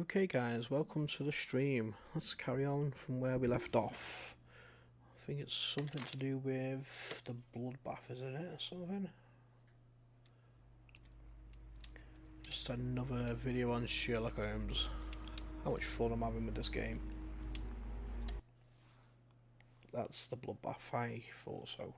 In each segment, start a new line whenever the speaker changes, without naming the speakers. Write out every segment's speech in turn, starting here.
Okay guys, welcome to the stream. Let's carry on from where we left off. I think it's something to do with the bloodbath, isn't it, or something? Just another video on Sherlock Holmes. How much fun I'm having with this game. That's the bloodbath, I thought so.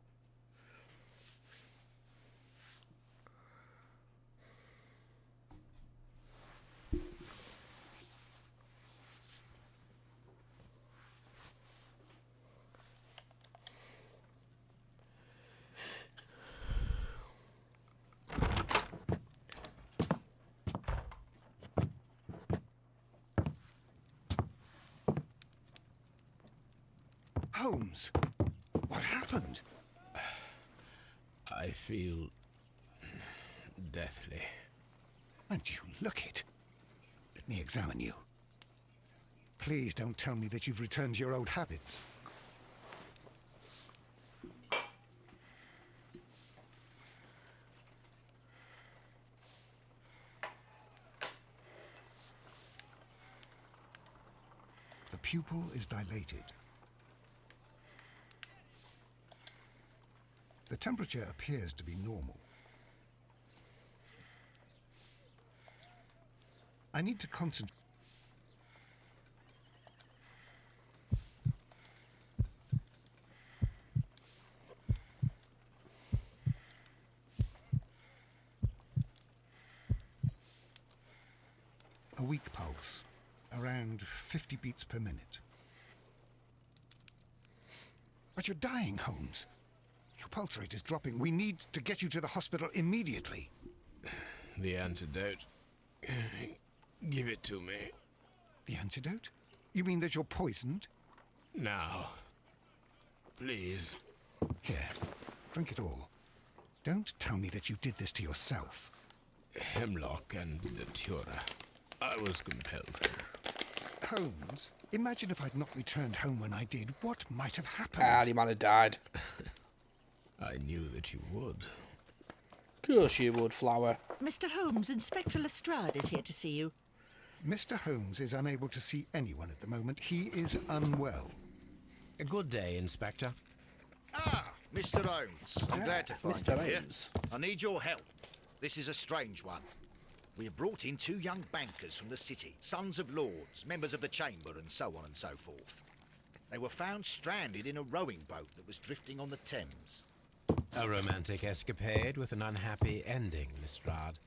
Holmes, what happened?
I feel deathly.
And you look it. Let me examine you. Please don't tell me that you've returned to your old habits. The pupil is dilated. The temperature appears to be normal. I need to concentrate. A weak pulse, around 50 beats per minute. But you're dying, Holmes. Your pulse rate is dropping. We need to get you to the hospital immediately.
The antidote. Give it to me.
The antidote? You mean that you're poisoned?
Now. Please.
Here, drink it all. Don't tell me that you did this to yourself.
Hemlock and datura. I was compelled.
Holmes, imagine if I'd not returned home when I did. What might have happened?
The man had died.
I knew that you would.
Of course you would, Flower.
Mr. Holmes, Inspector Lestrade is here to see you.
Mr. Holmes is unable to see anyone at the moment. He is unwell.
A good day, Inspector.
Ah, Mr. Holmes. I'm glad to find
Mr.
you here.
Holmes.
I need your help. This is a strange one. We have brought in two young bankers from the city, sons of lords, members of the Chamber, and so on and so forth. They were found stranded in a rowing boat that was drifting on the Thames.
A romantic escapade with an unhappy ending, Lestrade.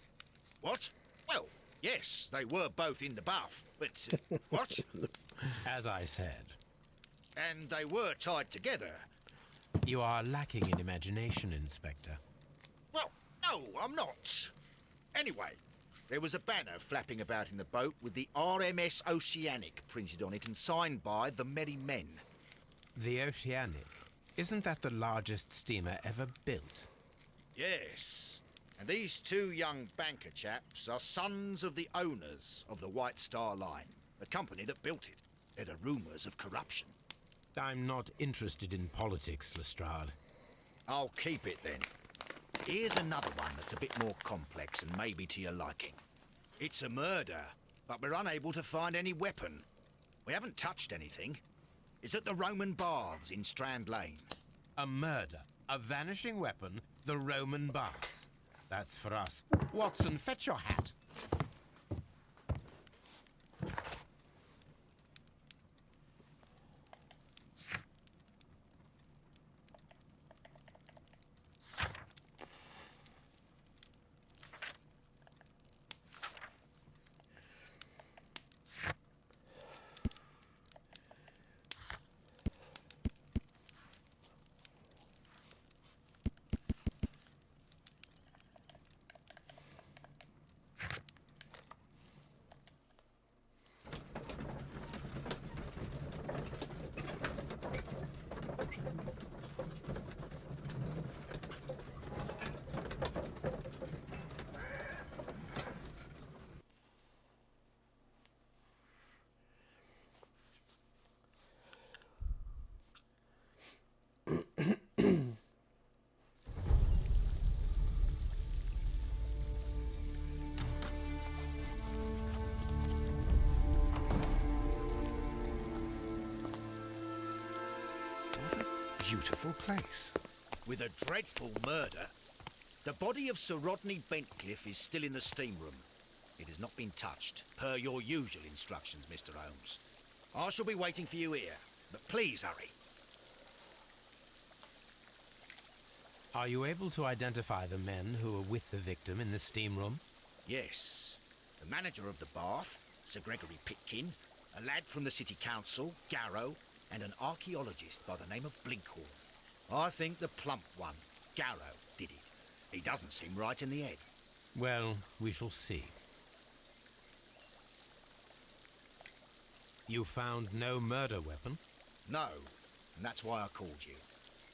What? Well, yes, they were both in the bath, but... what?
As I said,
And they were tied together.
you are lacking in imagination, Inspector.
Well, no, I'm not. Anyway, there was a banner flapping about in the boat with the RMS Oceanic printed on it and signed by the Merry Men.
The Oceanic. Isn't that the largest steamer ever built?
Yes. And these two young banker chaps are sons of the owners of the White Star Line, the company that built it. There are rumours of corruption.
I'm not interested in politics, Lestrade.
I'll keep it then. Here's another one that's a bit more complex and maybe to your liking. It's a murder, but we're unable to find any weapon. We haven't touched anything. It's at the Roman Baths in Strand Lane.
A murder, a vanishing weapon, the Roman baths. That's for us. Watson, fetch your hat.
beautiful place.
With a dreadful murder. The body of Sir Rodney Bentcliffe is still in the steam room. It has not been touched, per your usual instructions, Mr. Holmes. I shall be waiting for you here, but please hurry.
Are you able to identify the men who were with the victim in the steam room?
Yes. The manager of the bath, Sir Gregory Pitkin, a lad from the City Council, Garrow, and an archaeologist by the name of Blinkhorn. I think the plump one, Garrow, did it. He doesn't seem right in the head.
Well, we shall see. You found no murder weapon?
No, and that's why I called you.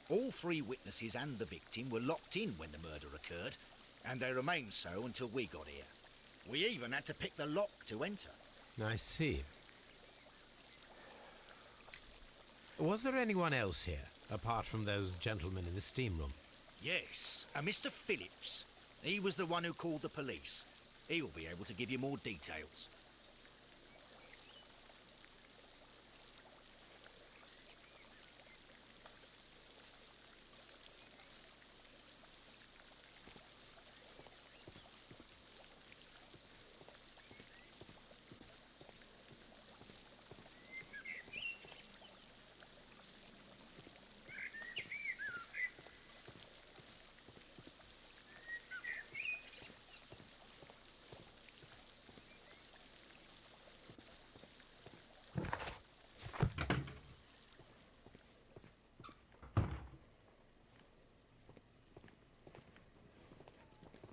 All three witnesses and the victim were locked in when the murder occurred, and they remained so until we got here. We even had to pick the lock to enter.
I see. Was there anyone else here, apart from those gentlemen in the steam room?
Yes, a Mr. Phillips. He was the one who called the police. He'll be able to give you more details.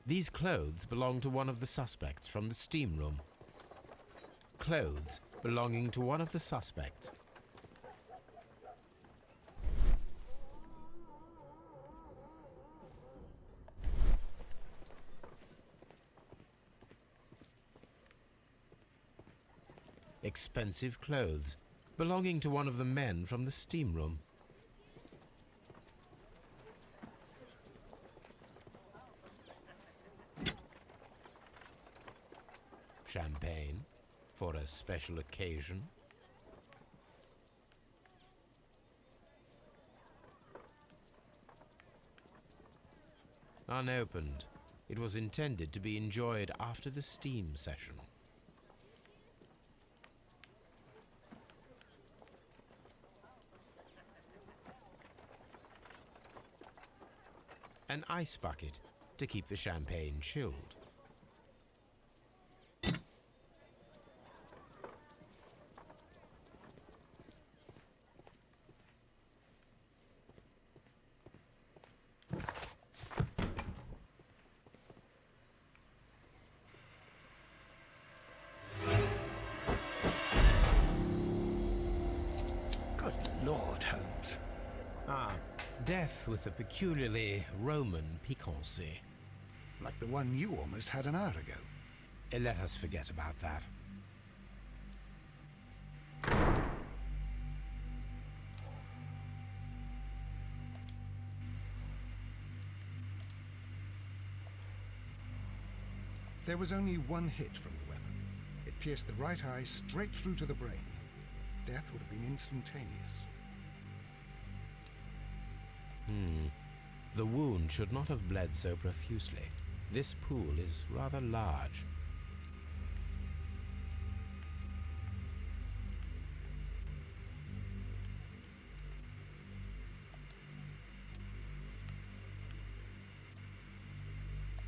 These clothes belong to one of the suspects from the steam room. Clothes belonging to one of the suspects. Expensive clothes belonging to one of the men from the steam room. Champagne for a special occasion. Unopened, it was intended to be enjoyed after the steam session. An ice bucket to keep the champagne chilled.
Good Lord, Holmes.
Ah, death with a peculiarly Roman piquancy.
Like the one you almost had an hour ago.
Let us forget about that.
There was only one hit from the weapon. It pierced the right eye straight through to the brain. Death would have been instantaneous.
The wound should not have bled so profusely. This pool is rather large.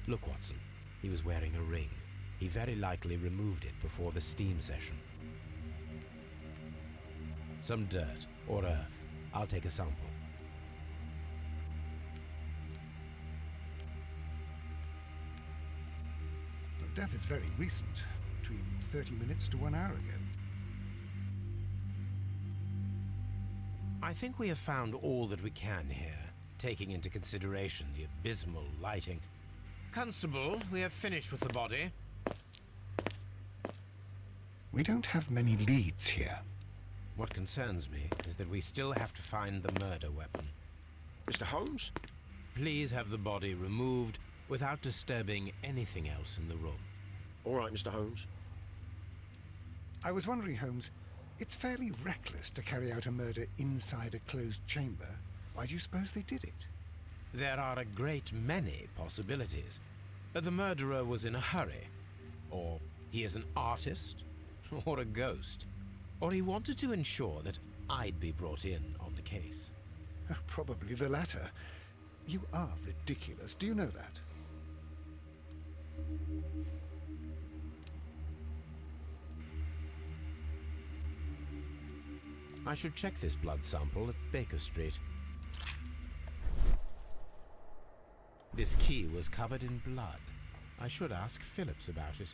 Look, Watson. He was wearing a ring. He very likely removed it before the steam session. Some dirt or earth. I'll take a sample.
The death is very recent, between 30 minutes to 1 hour ago.
I think we have found all that we can here, taking into consideration the abysmal lighting. Constable, we have finished with the body.
We don't have many leads here.
What concerns me is that we still have to find the murder weapon.
Mr. Holmes?
Please have the body removed without disturbing anything else in the room.
All right, Mr. Holmes.
I was wondering, Holmes, it's fairly reckless to carry out a murder inside a closed chamber. Why do you suppose they did it?
There are a great many possibilities. The murderer was in a hurry, or he is an artist, or a ghost, or he wanted to ensure that I'd be brought in on the case.
Probably the latter. You are ridiculous. Do you know that?
I should check this blood sample at Baker Street. This key was covered in blood. I should ask Phillips about it.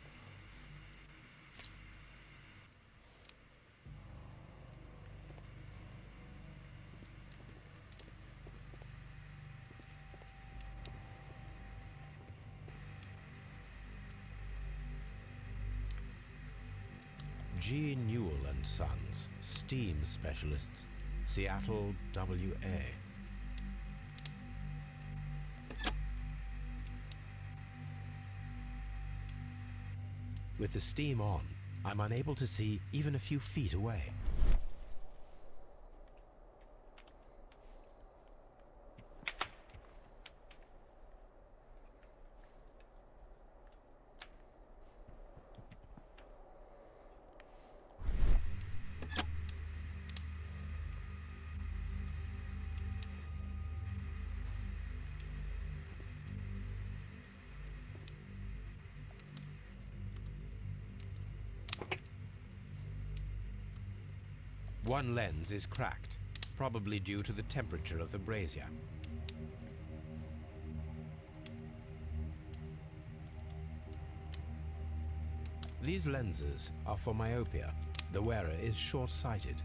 G. Newell and Sons, steam specialists, Seattle, WA. With the steam on, I'm unable to see even a few feet away. One lens is cracked, probably due to the temperature of the brazier. These lenses are for myopia. The wearer is short-sighted.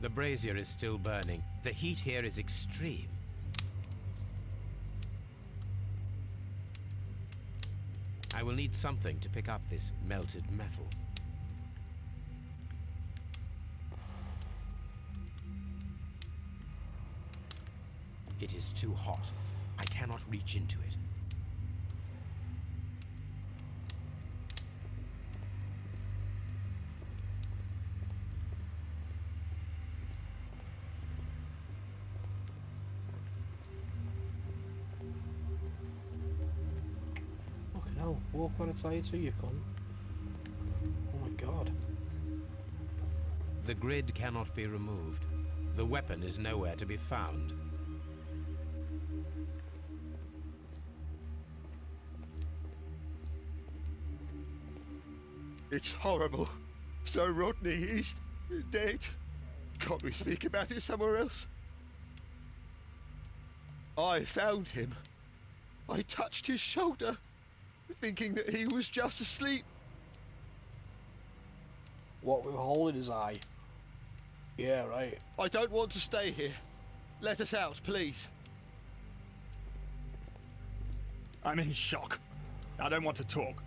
The brazier is still burning. The heat here is extreme. I will need something to pick up this melted metal. It is too hot. I cannot reach into it.
Fucking hell, walk on a tire too, you cunt. Oh my god.
The grid cannot be removed. The weapon is nowhere to be found.
It's horrible. So Rodney, he's dead. Can't we speak about it somewhere else? I found him. I touched his shoulder, thinking that he was just asleep.
What with holding his eye? Yeah, right.
I don't want to stay here. Let us out, please.
I'm in shock. I don't want to talk.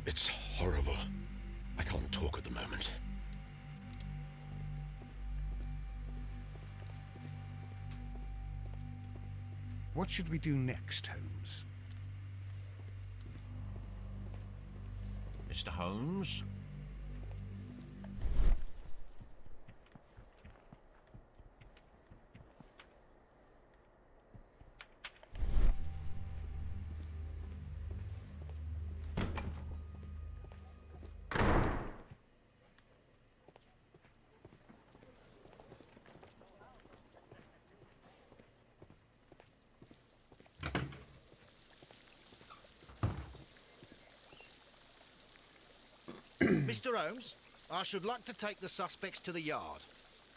It's horrible. I can't talk at the moment.
What should we do next, Holmes?
Mr. Holmes? Mr. Holmes, I should like to take the suspects to the yard.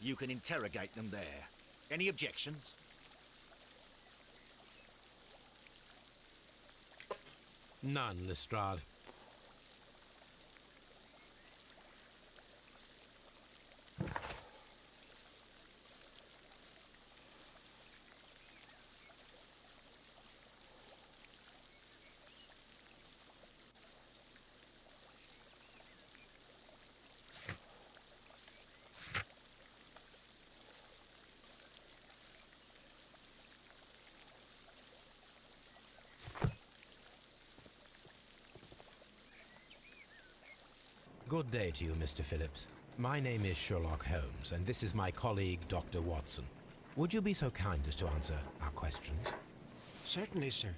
You can interrogate them there. Any objections?
None, Lestrade. Good day to you, Mr. Phillips. My name is Sherlock Holmes, and this is my colleague, Dr. Watson. Would you be so kind as to answer our questions?
Certainly, sir.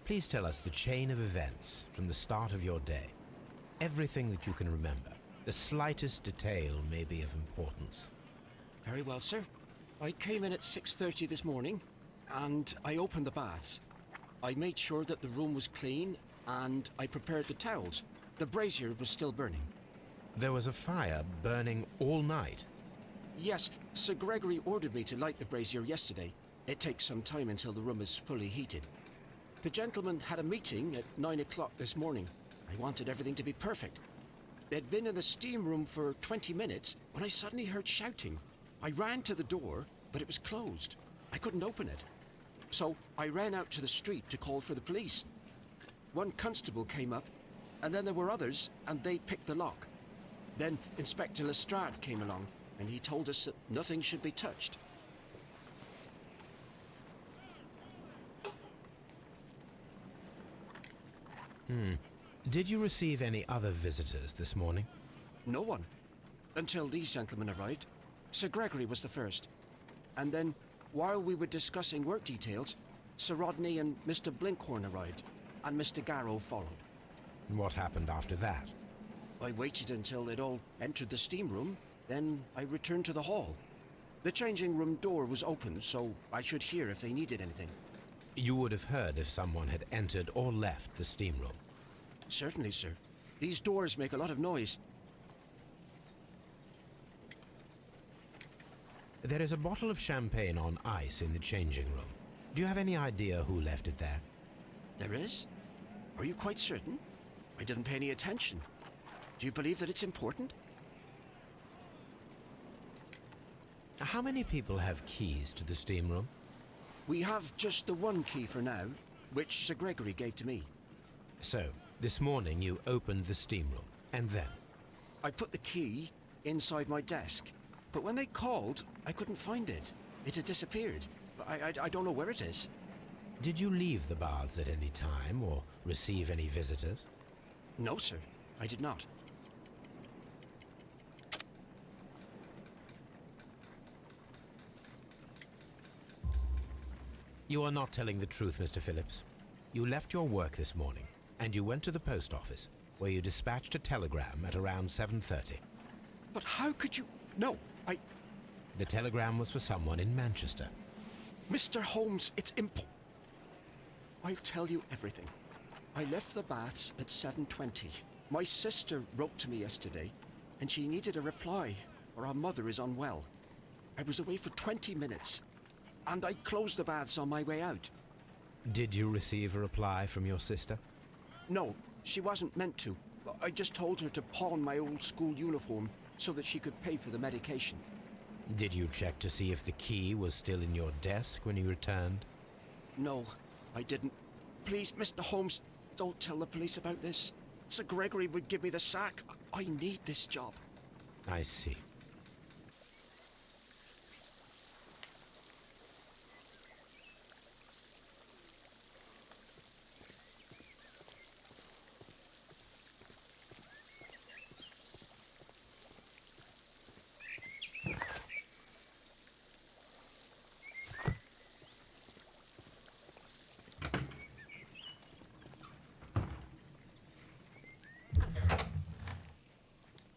Please tell us the chain of events from the start of your day. Everything that you can remember. The slightest detail may be of importance.
Very well, sir. I came in at 6:30 this morning, and I opened the baths. I made sure that the room was clean, and I prepared the towels. The brazier was still burning.
There was a fire burning all night.
Yes, Sir Gregory ordered me to light the brazier yesterday. It takes some time until the room is fully heated. The gentleman had a meeting at 9 o'clock this morning. I wanted everything to be perfect. They'd been in the steam room for 20 minutes when I suddenly heard shouting. I ran to the door, but it was closed. I couldn't open it. So I ran out to the street to call for the police. One constable came up, and then there were others, and they picked the lock. Then Inspector Lestrade came along, and he told us that nothing should be touched.
Did you receive any other visitors this morning?
No one. Until these gentlemen arrived. Sir Gregory was the first. And then, while we were discussing work details, Sir Rodney and Mr. Blinkhorn arrived, and Mr. Garrow followed.
What happened after that?
I waited until they'd all entered the steam room, then I returned to the hall. The changing room door was open, so I should hear if they needed anything.
You would have heard if someone had entered or left the steam room.
Certainly, sir. These doors make a lot of noise.
There is a bottle of champagne on ice in the changing room. Do you have any idea who left it there?
There is? Are you quite certain? I didn't pay any attention. Do you believe that it's important?
How many people have keys to the steam room?
We have just the one key for now, which Sir Gregory gave to me.
So, this morning you opened the steam room, and then?
I put the key inside my desk, but when they called, I couldn't find it. It had disappeared. I don't know where it is.
Did you leave the baths at any time, or receive any visitors?
No, sir. I did not.
You are not telling the truth, Mr. Phillips. You left your work this morning, and you went to the post office, where you dispatched a telegram at around 7:30.
But how could you... No,
The telegram was for someone in Manchester.
Mr. Holmes, it's I'll tell you everything. I left the baths at 7:20. My sister wrote to me yesterday, and she needed a reply, or our mother is unwell. I was away for 20 minutes, and I closed the baths on my way out.
Did you receive a reply from your sister?
No, she wasn't meant to. I just told her to pawn my old school uniform so that she could pay for the medication.
Did you check to see if the key was still in your desk when you returned?
No, I didn't. Please, Mr. Holmes, don't tell the police about this. Sir Gregory would give me the sack. I need this job.
I see.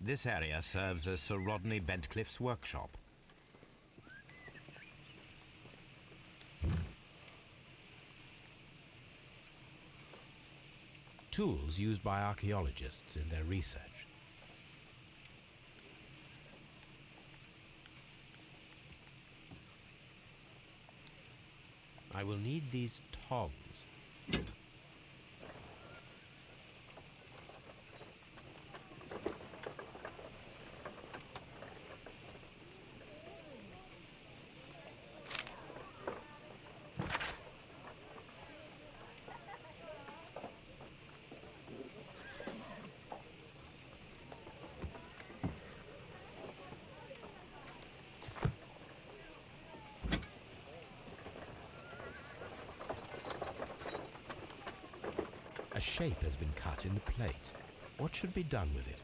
This area serves as Sir Rodney Bentcliffe's workshop. tools used by archaeologists in their research. I will need these tongs. A shape has been cut in the plate. What should be done with it?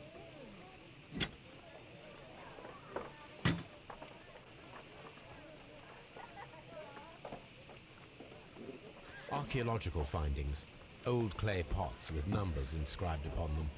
Archaeological findings. Old clay pots with numbers inscribed upon them.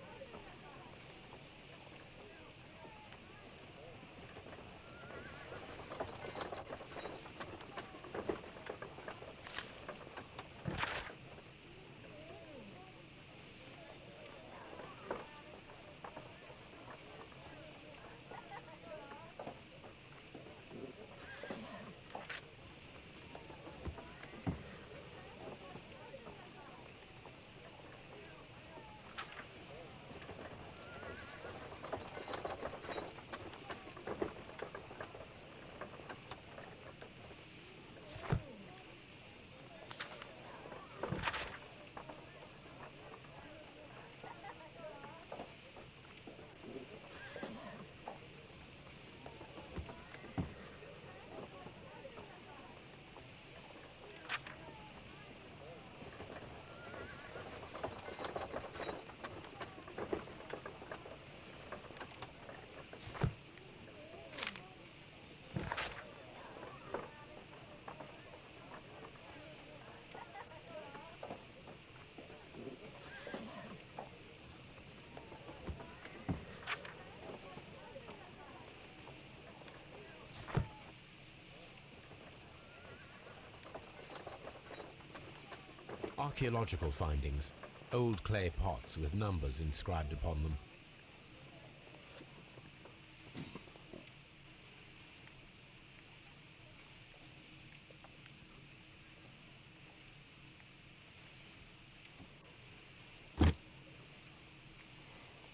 Archaeological findings. Old clay pots with numbers inscribed upon them.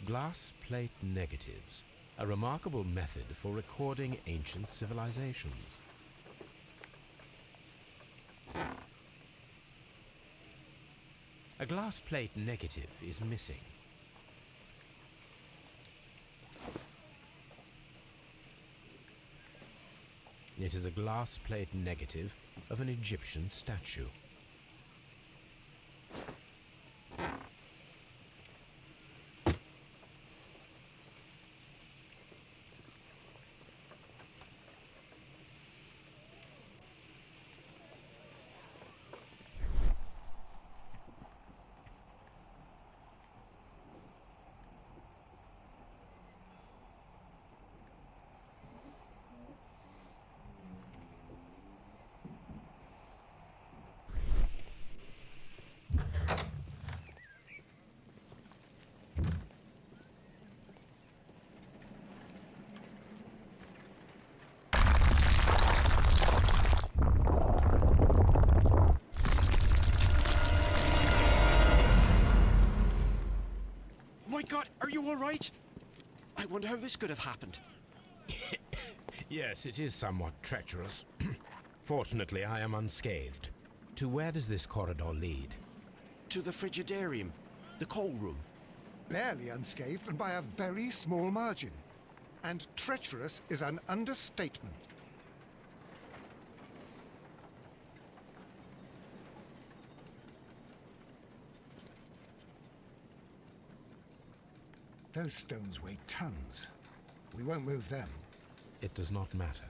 Glass plate negatives. A remarkable method for recording ancient civilizations. A glass plate negative is missing. It is a glass plate negative of an Egyptian statue.
My God, are you all right? I wonder how this could have happened.
Yes, it is somewhat treacherous. Fortunately, I am unscathed. To where does this corridor lead?
To the frigidarium, the coal room.
Barely unscathed and by a very small margin. And treacherous is an understatement. Those stones weigh tons. We won't move them.
It does not matter.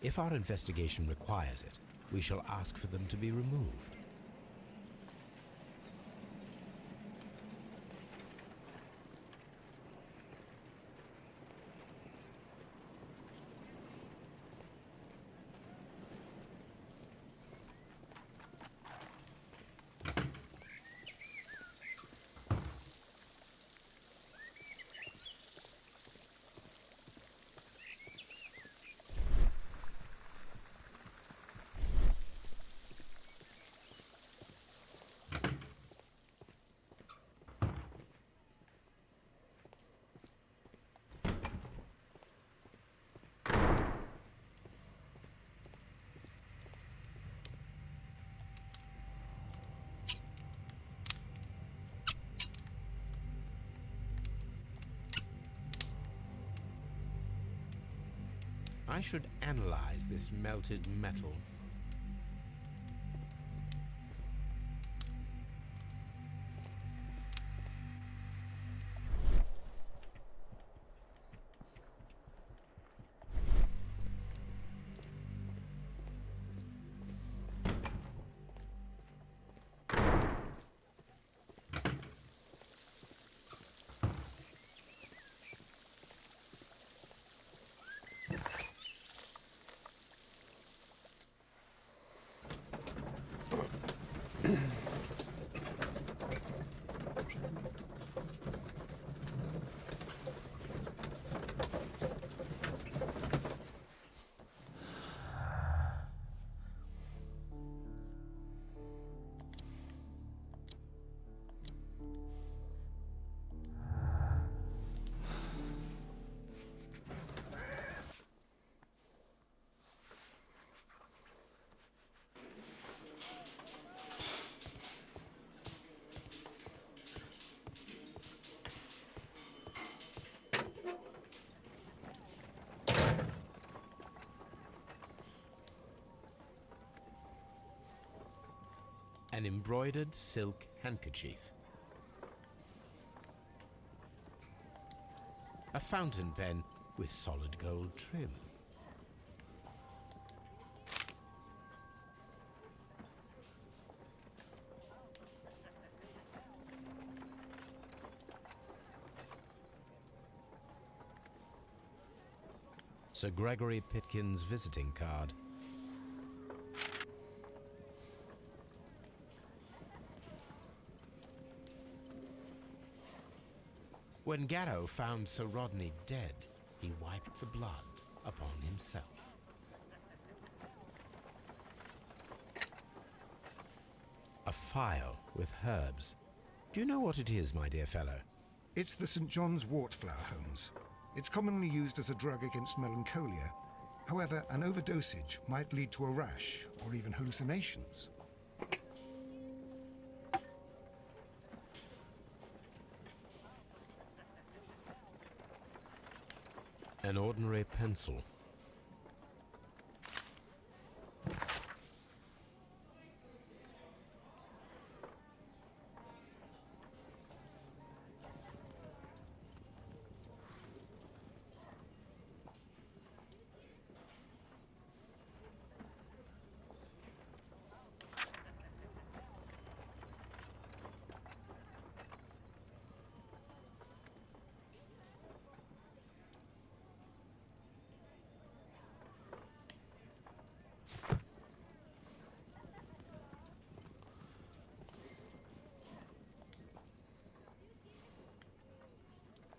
If our investigation requires it, we shall ask for them to be removed. I should analyze this melted metal. An embroidered silk handkerchief. A fountain pen with solid gold trim. Sir Gregory Pitkin's visiting card. When Garrow found Sir Rodney dead, he wiped the blood upon himself. A phial with herbs. Do you know what it is, my dear fellow?
It's the St. John's Wortflower, Holmes. It's commonly used as a drug against melancholia. However, an overdosage might lead to a rash or even hallucinations.
An ordinary pencil.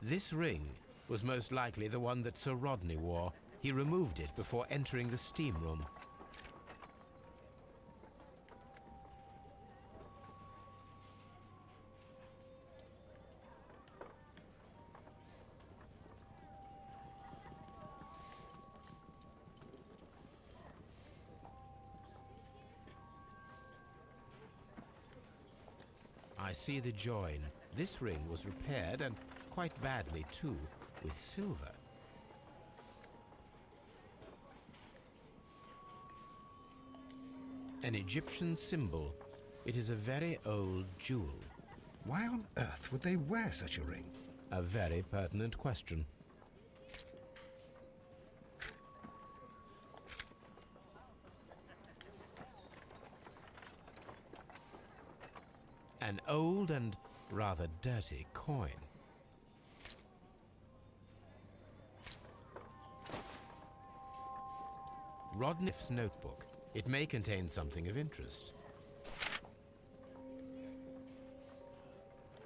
This ring was most likely the one that Sir Rodney wore. He removed it before entering the steam room. I see the join. This ring was repaired, and quite badly too, with silver. An Egyptian symbol. It is a very old jewel.
Why on earth would they wear such a ring?
A very pertinent question. An old and rather dirty coin. Rodney's notebook. It may contain something of interest.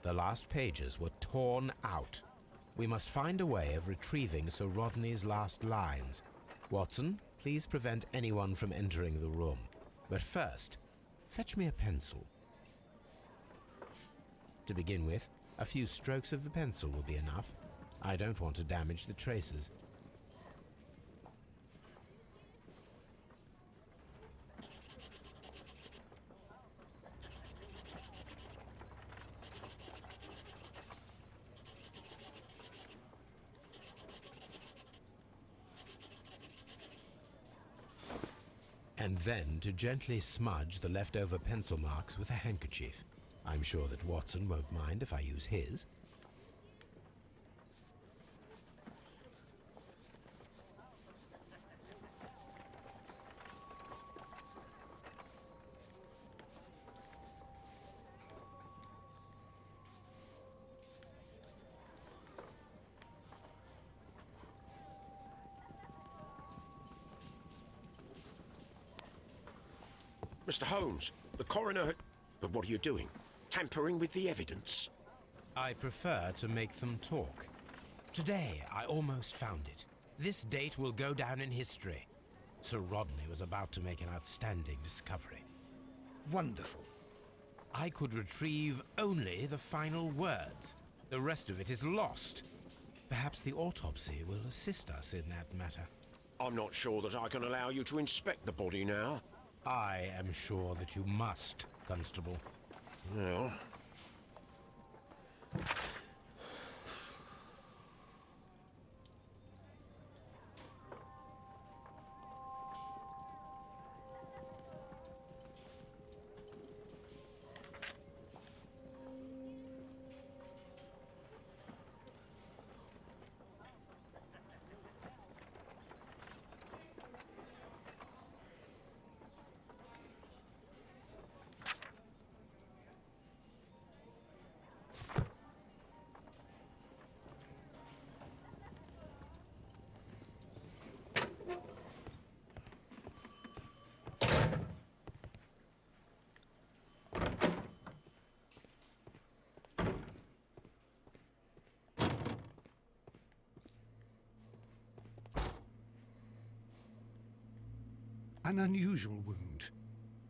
The last pages were torn out. We must find a way of retrieving Sir Rodney's last lines. Watson, please prevent anyone from entering the room. But first, fetch me a pencil. To begin with, a few strokes of the pencil will be enough. I don't want to damage the traces. and then to gently smudge the leftover pencil marks with a handkerchief. I'm sure that Watson won't mind if I use his.
Mr. Holmes, the coroner... But what are you doing? Tampering with the evidence?
I prefer to make them talk. Today, I almost found it. This date will go down in history. Sir Rodney was about to make an outstanding discovery.
Wonderful.
I could retrieve only the final words. The rest of it is lost. Perhaps the autopsy will assist us in that matter.
I'm not sure that I can allow you to inspect the body now.
I am sure that you must, Constable.
Well...
An unusual wound,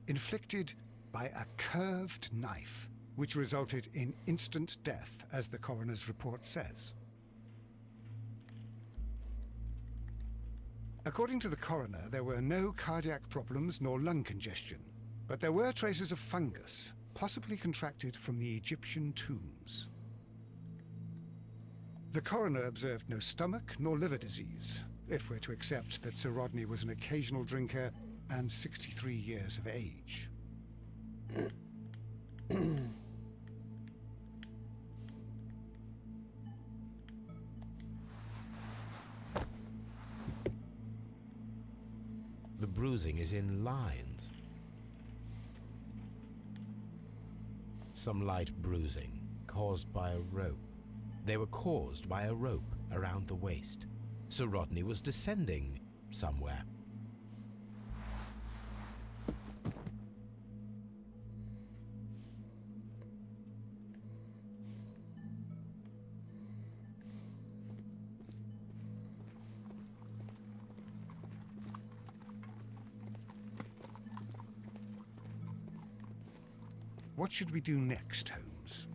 inflicted by a curved knife, which resulted in instant death, as the coroner's report says. According to the coroner, there were no cardiac problems nor lung congestion, but there were traces of fungus, possibly contracted from the Egyptian tombs. The coroner observed no stomach nor liver disease, if we're to accept that Sir Rodney was an occasional drinker and 63 years of age.
The bruising is in lines. Some light bruising, caused by a rope. They were caused by a rope around the waist. Sir Rodney was descending somewhere.
What should we do next, Holmes?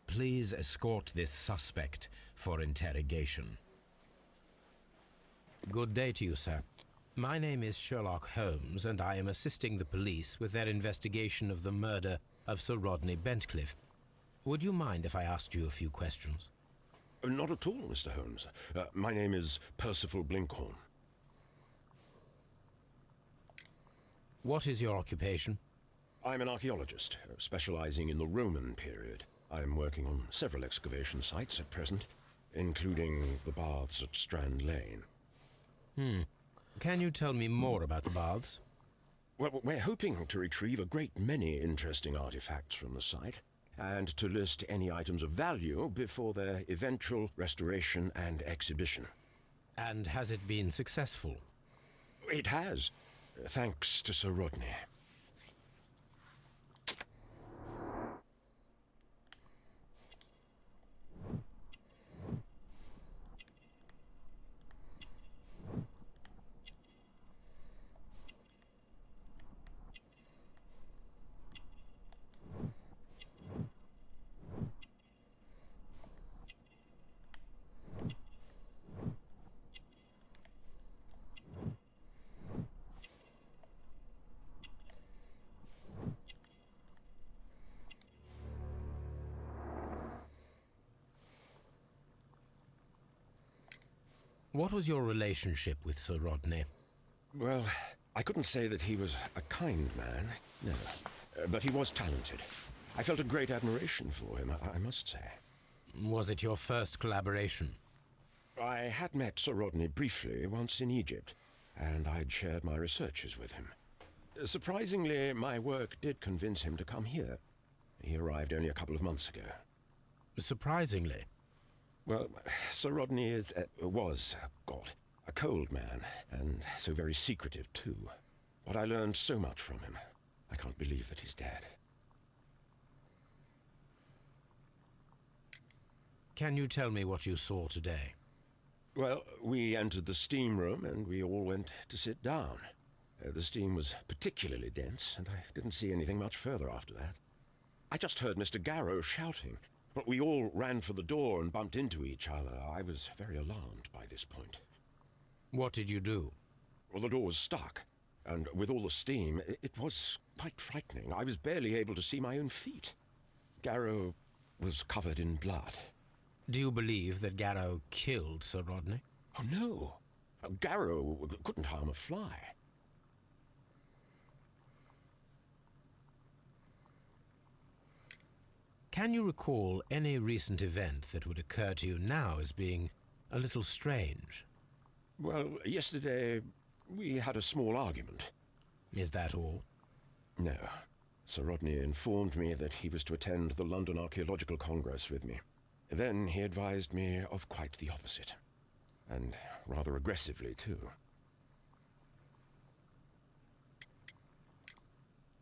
Please escort this suspect for interrogation. Good day to you, sir. My name is Sherlock Holmes, and I am assisting the police with their investigation of the murder of Sir Rodney Bentcliffe. Would you mind if I asked you a few questions?
Not at all, Mr. Holmes. My name is Percival Blinkhorn.
What is your occupation?
I'm an archaeologist, specializing in the Roman period. I'm working on several excavation sites at present, including the baths at Strand Lane.
Can you tell me more about the baths?
Well, we're hoping to retrieve a great many interesting artifacts from the site. and to list any items of value before their eventual restoration and exhibition.
And has it been successful?
It has, thanks to Sir Rodney.
What was your relationship with Sir Rodney?
Well, I couldn't say that he was a kind man, no. But he was talented. I felt a great admiration for him, I must say.
Was it your first collaboration?
I had met Sir Rodney briefly once in Egypt, and I'd shared my researches with him. Surprisingly, my work did convince him to come here. He arrived only a couple of months ago.
Surprisingly?
Well, Sir Rodney was a cold man, and so very secretive too. But I learned so much from him. I can't believe that he's dead.
Can you tell me what you saw today?
Well, we entered the steam room and we all went to sit down. The steam was particularly dense, and I didn't see anything much further after that. I just heard Mr. Garrow shouting, but we all ran for the door and bumped into each other. I was very alarmed by this point.
What did you do?
Well, the door was stuck, and with all the steam, it was quite frightening. I was barely able to see my own feet. Garrow was covered in blood.
Do you believe that Garrow killed Sir Rodney?
Oh, no. Garrow couldn't harm a fly.
Can you recall any recent event that would occur to you now as being a little strange?
Well, yesterday we had a small argument.
Is that all?
No. Sir Rodney informed me that he was to attend the London Archaeological Congress with me. Then he advised me of quite the opposite. And rather aggressively, too.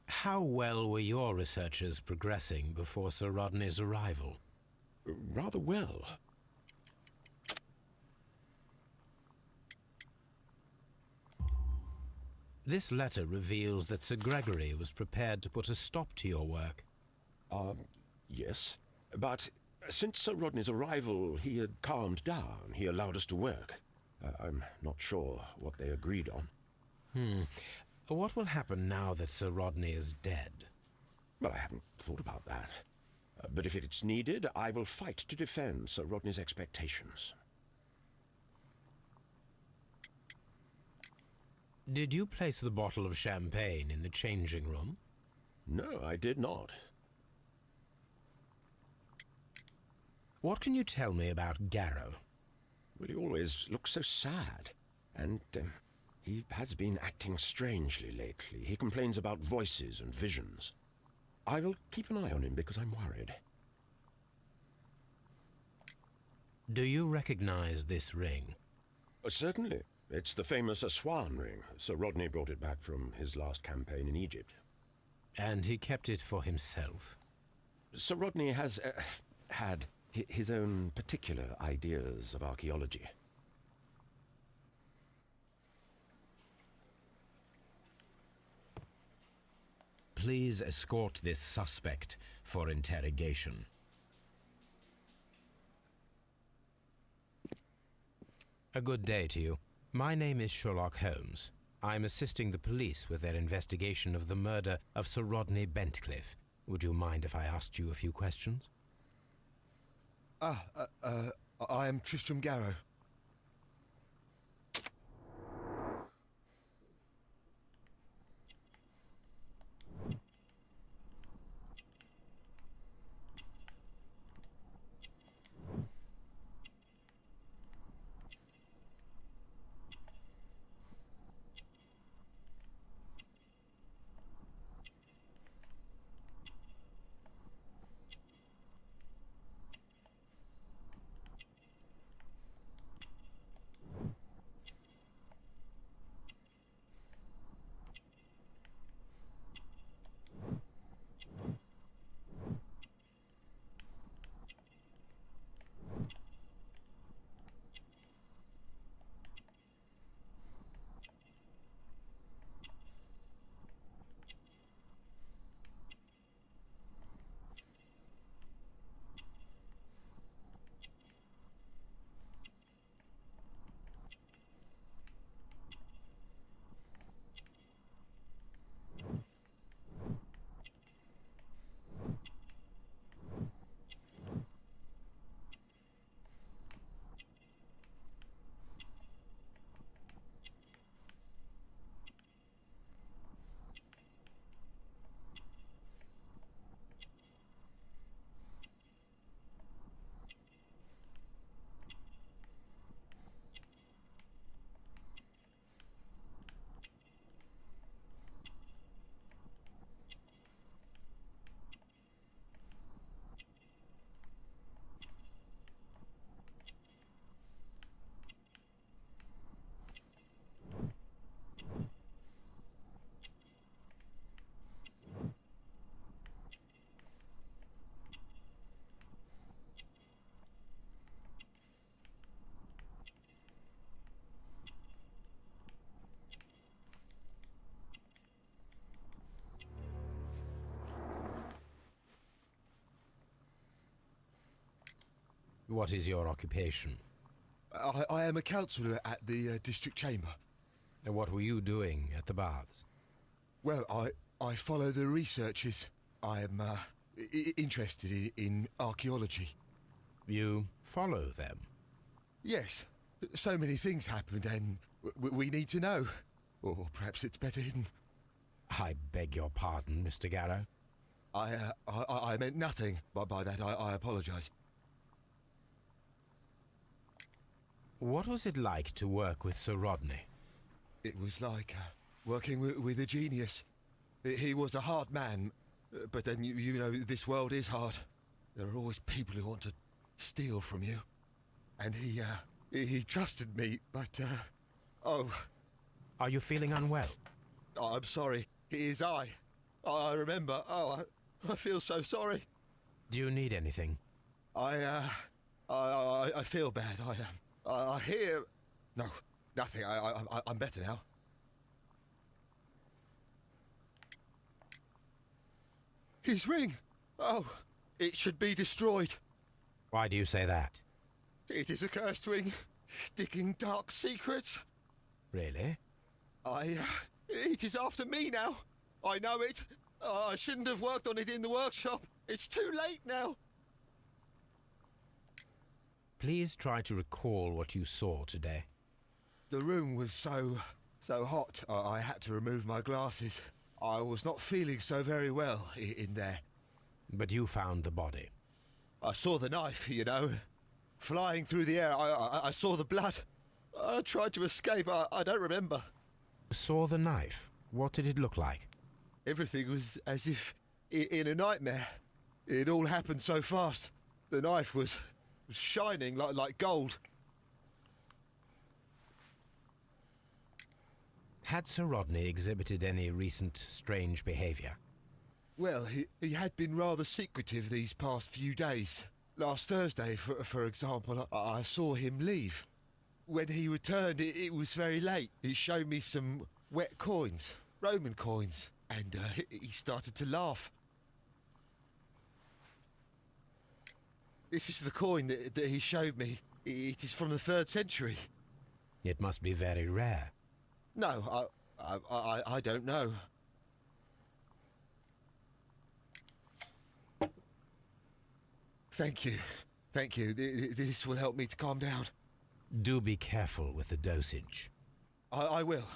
How well were your researchers progressing before Sir Rodney's arrival?
Rather well.
This letter reveals that Sir Gregory was prepared to put a stop to your work.
Yes. But since Sir Rodney's arrival, he had calmed down. He allowed us to work. I'm not sure what they agreed on.
What will happen now that Sir Rodney is dead?
Well, I haven't thought about that. But if it's needed, I will fight to defend Sir Rodney's expectations.
Did you place the bottle of champagne in the changing room?
No, I did not.
What can you tell me about Garrow?
Well, he always looks so sad. And he has been acting strangely lately. He complains about voices and visions. I will keep an eye on him because I'm worried.
Do you recognize this ring?
Certainly. It's the famous Aswan ring. Sir Rodney brought it back from his last campaign in Egypt.
And he kept it for himself?
Sir Rodney has had his own particular ideas of archaeology.
Please escort this suspect for interrogation. A good day to you. My name is Sherlock Holmes. I'm assisting the police with their investigation of the murder of Sir Rodney Bentcliffe. Would you mind if I asked you a few questions?
I am Tristram Garrow.
What is your occupation?
I am a councillor at the district chamber.
And what were you doing at the baths?
Well, I follow the researches. I am interested in archaeology.
You follow them?
Yes. So many things happened and we need to know. Or perhaps it's better hidden.
I beg your pardon, Mr. Garrow.
I meant nothing by that. I apologise.
What was it like to work with Sir Rodney?
It was like working with a genius. He was a hard man, but then you know this world is hard. There are always people who want to steal from you. And he trusted me, but oh.
Are you feeling unwell?
Oh, I'm sorry. It is I remember. Oh, I feel so sorry.
Do you need anything?
I feel bad. I hear. No, nothing. I'm better now. His ring. Oh, it should be destroyed.
Why do you say that?
It is a cursed ring, digging dark secrets.
Really?
It is after me now. I know it. I shouldn't have worked on it in the workshop. It's too late now.
Please try to recall what you saw today.
The room was so hot, I had to remove my glasses. I was not feeling so very well in there.
But you found the body.
I saw the knife, you know, flying through the air. I saw the blood. I tried to escape. I don't remember.
Saw the knife? What did it look like?
Everything was as if in a nightmare. It all happened so fast. The knife was shining like gold.
Had Sir Rodney exhibited any recent strange behaviour?
Well, he had been rather secretive these past few days. Last Thursday, for example, I saw him leave. When he returned, it was very late. He showed me some wet coins, Roman coins, and he started to laugh. This is the coin that he showed me. It is from the 3rd century.
It must be very rare.
No, I don't know. Thank you. Thank you. This will help me to calm down.
Do be careful with the dosage.
I will.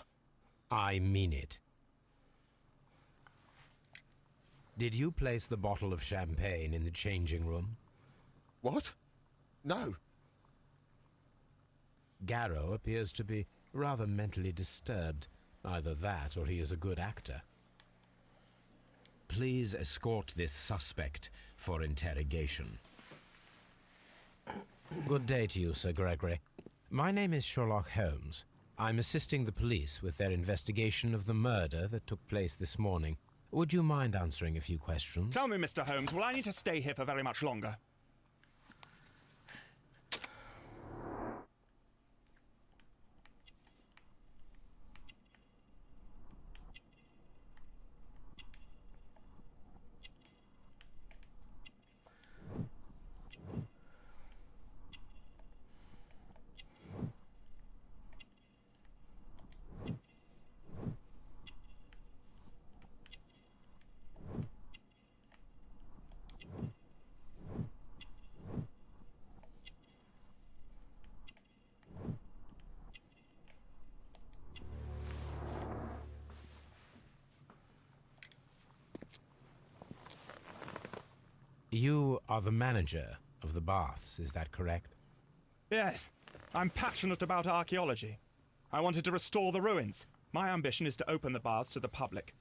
I mean it. Did you place the bottle of champagne in the changing room?
What? No.
Garrow appears to be rather mentally disturbed. Either that or he is a good actor. Please escort this suspect for interrogation. Good day to you, Sir Gregory. My name is Sherlock Holmes. I'm assisting the police with their investigation of the murder that took place this morning. Would you mind answering a few questions?
Tell me, Mr. Holmes, will I need to stay here for very much longer?
You are the manager of the baths, is that correct?
Yes. I'm passionate about archaeology. I wanted to restore the ruins. My ambition is to open the baths to the public.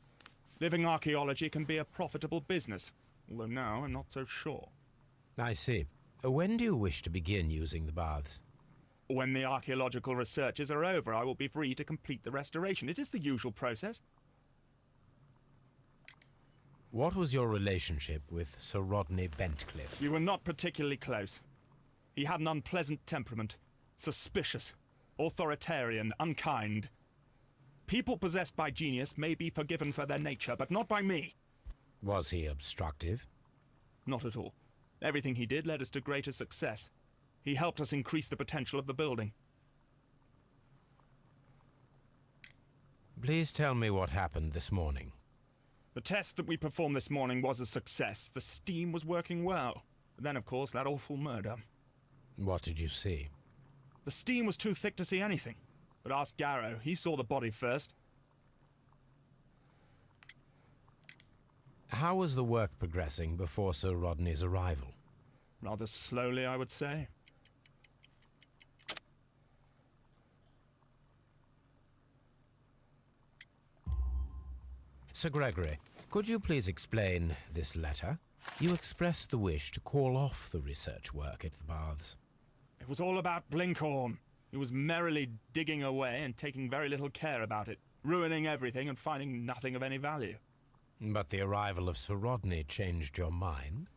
Living archaeology can be a profitable business, although now I'm not so sure.
I see. When do you wish to begin using the baths?
When the archaeological researches are over, I will be free to complete the restoration. It is the usual process.
What was your relationship with Sir Rodney Bentcliffe?
We were not particularly close. He had an unpleasant temperament. Suspicious, authoritarian, unkind. People possessed by genius may be forgiven for their nature, but not by me.
Was he obstructive?
Not at all. Everything he did led us to greater success. He helped us increase the potential of the building.
Please tell me what happened this morning.
The test that we performed this morning was a success. The steam was working well. But then, of course, that awful murder.
What did you see?
The steam was too thick to see anything. But ask Garrow. He saw the body first.
How was the work progressing before Sir Rodney's arrival?
Rather slowly, I would say.
Sir Gregory, could you please explain this letter? You expressed the wish to call off the research work at the baths.
It was all about Blinkhorn. He was merrily digging away and taking very little care about it, ruining everything and finding nothing of any value.
But the arrival of Sir Rodney changed your mind?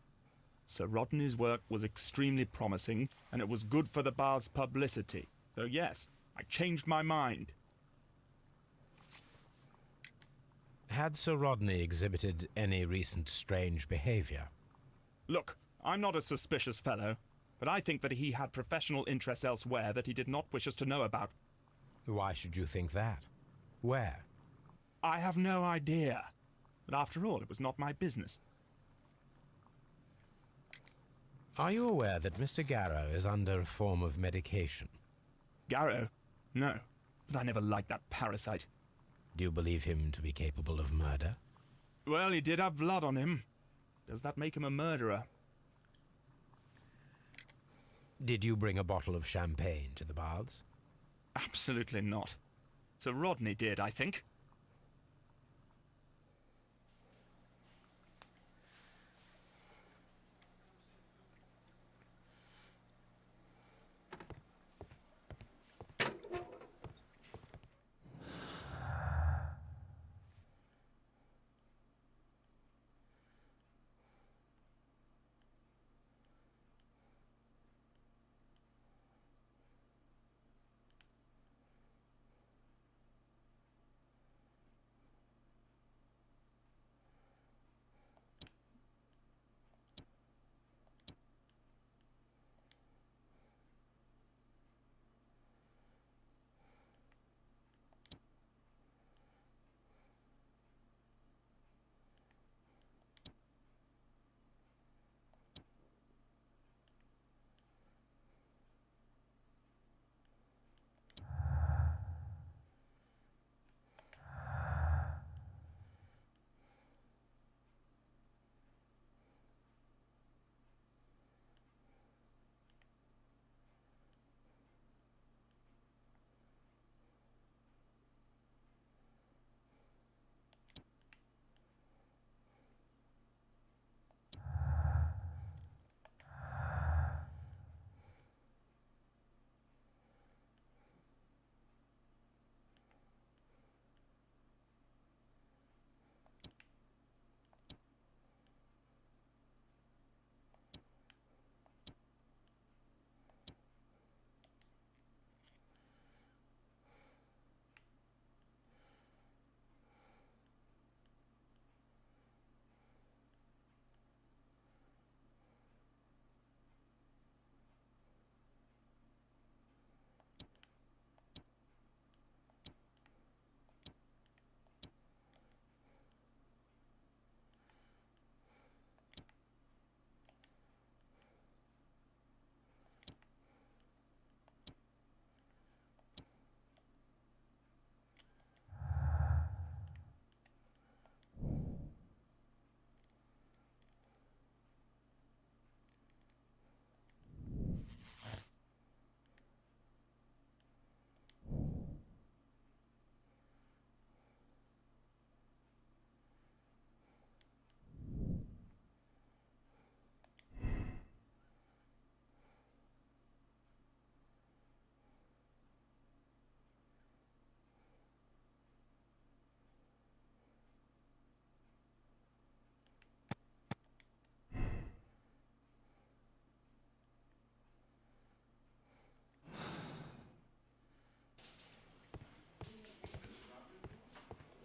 Sir Rodney's work was extremely promising, and it was good for the bath's publicity. So yes, I changed my mind.
Had Sir Rodney exhibited any recent strange behavior?
Look, I'm not a suspicious fellow, but I think that he had professional interests elsewhere that he did not wish us to know about.
Why should you think that? Where?
I have no idea. But after all, it was not my business.
Are you aware that Mr. Garrow is under a form of medication?
Garrow? No, but I never liked that parasite.
Do you believe him to be capable of murder?
Well, he did have blood on him. Does that make him a murderer?
Did you bring a bottle of champagne to the baths?
Absolutely not. Sir Rodney did, I think.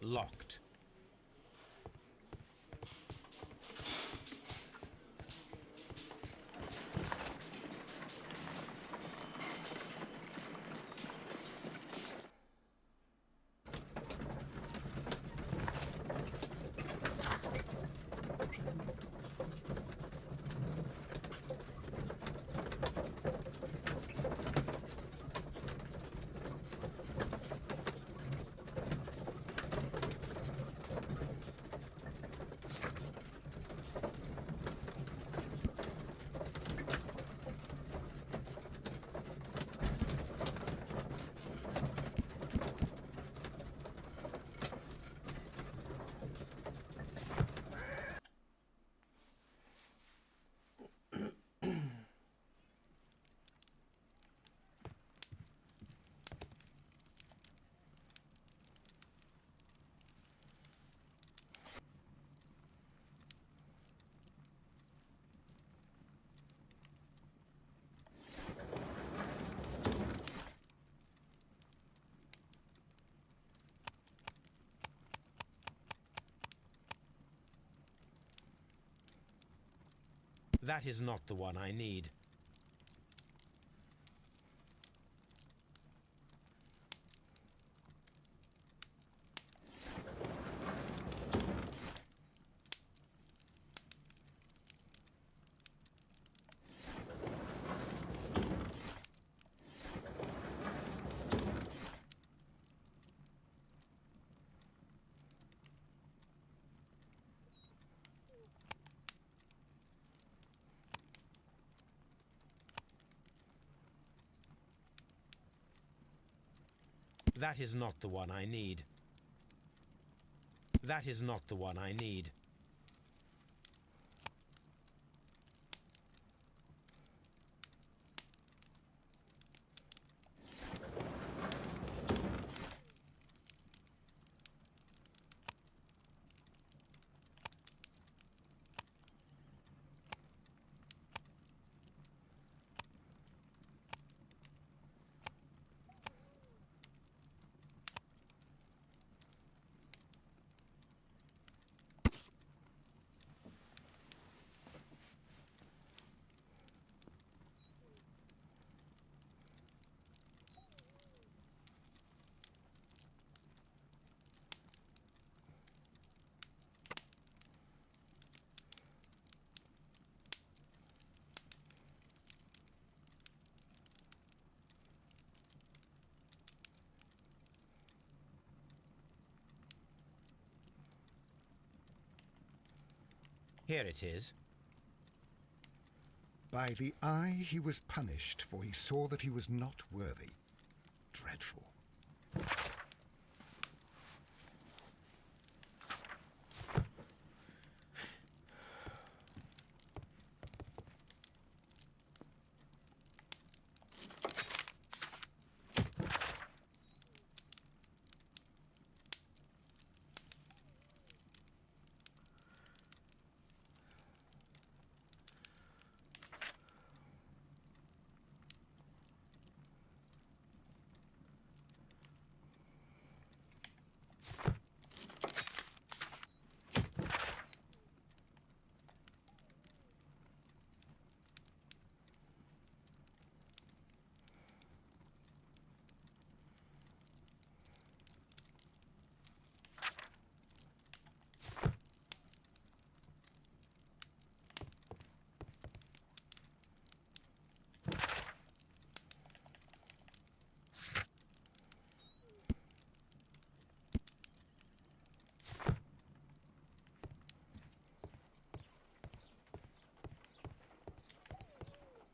Locked. That is not the one I need. That is not the one I need. That is not the one I need. Here it is.
By the eye he was punished, for he saw that he was not worthy. Dreadful.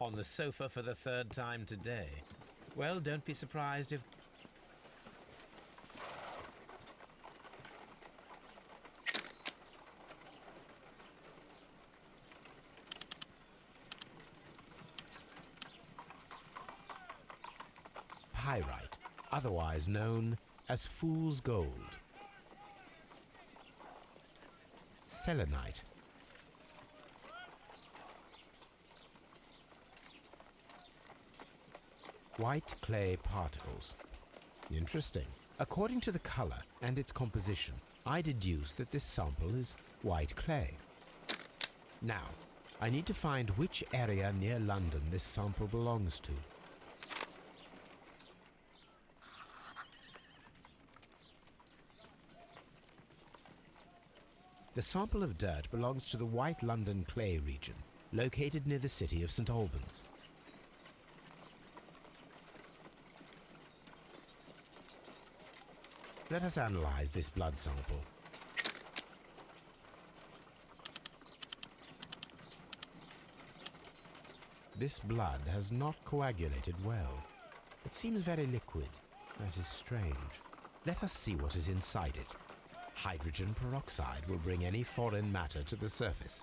On the sofa for the third time today. Well, don't be surprised if... Pyrite, otherwise known as fool's gold. Selenite. White clay particles. Interesting. According to the color and its composition, I deduce that this sample is white clay. Now, I need to find which area near London this sample belongs to. The sample of dirt belongs to the White London clay region, located near the city of St. Albans. Let us analyze this blood sample. This blood has not coagulated well. It seems very liquid. That is strange. Let us see what is inside it. Hydrogen peroxide will bring any foreign matter to the surface.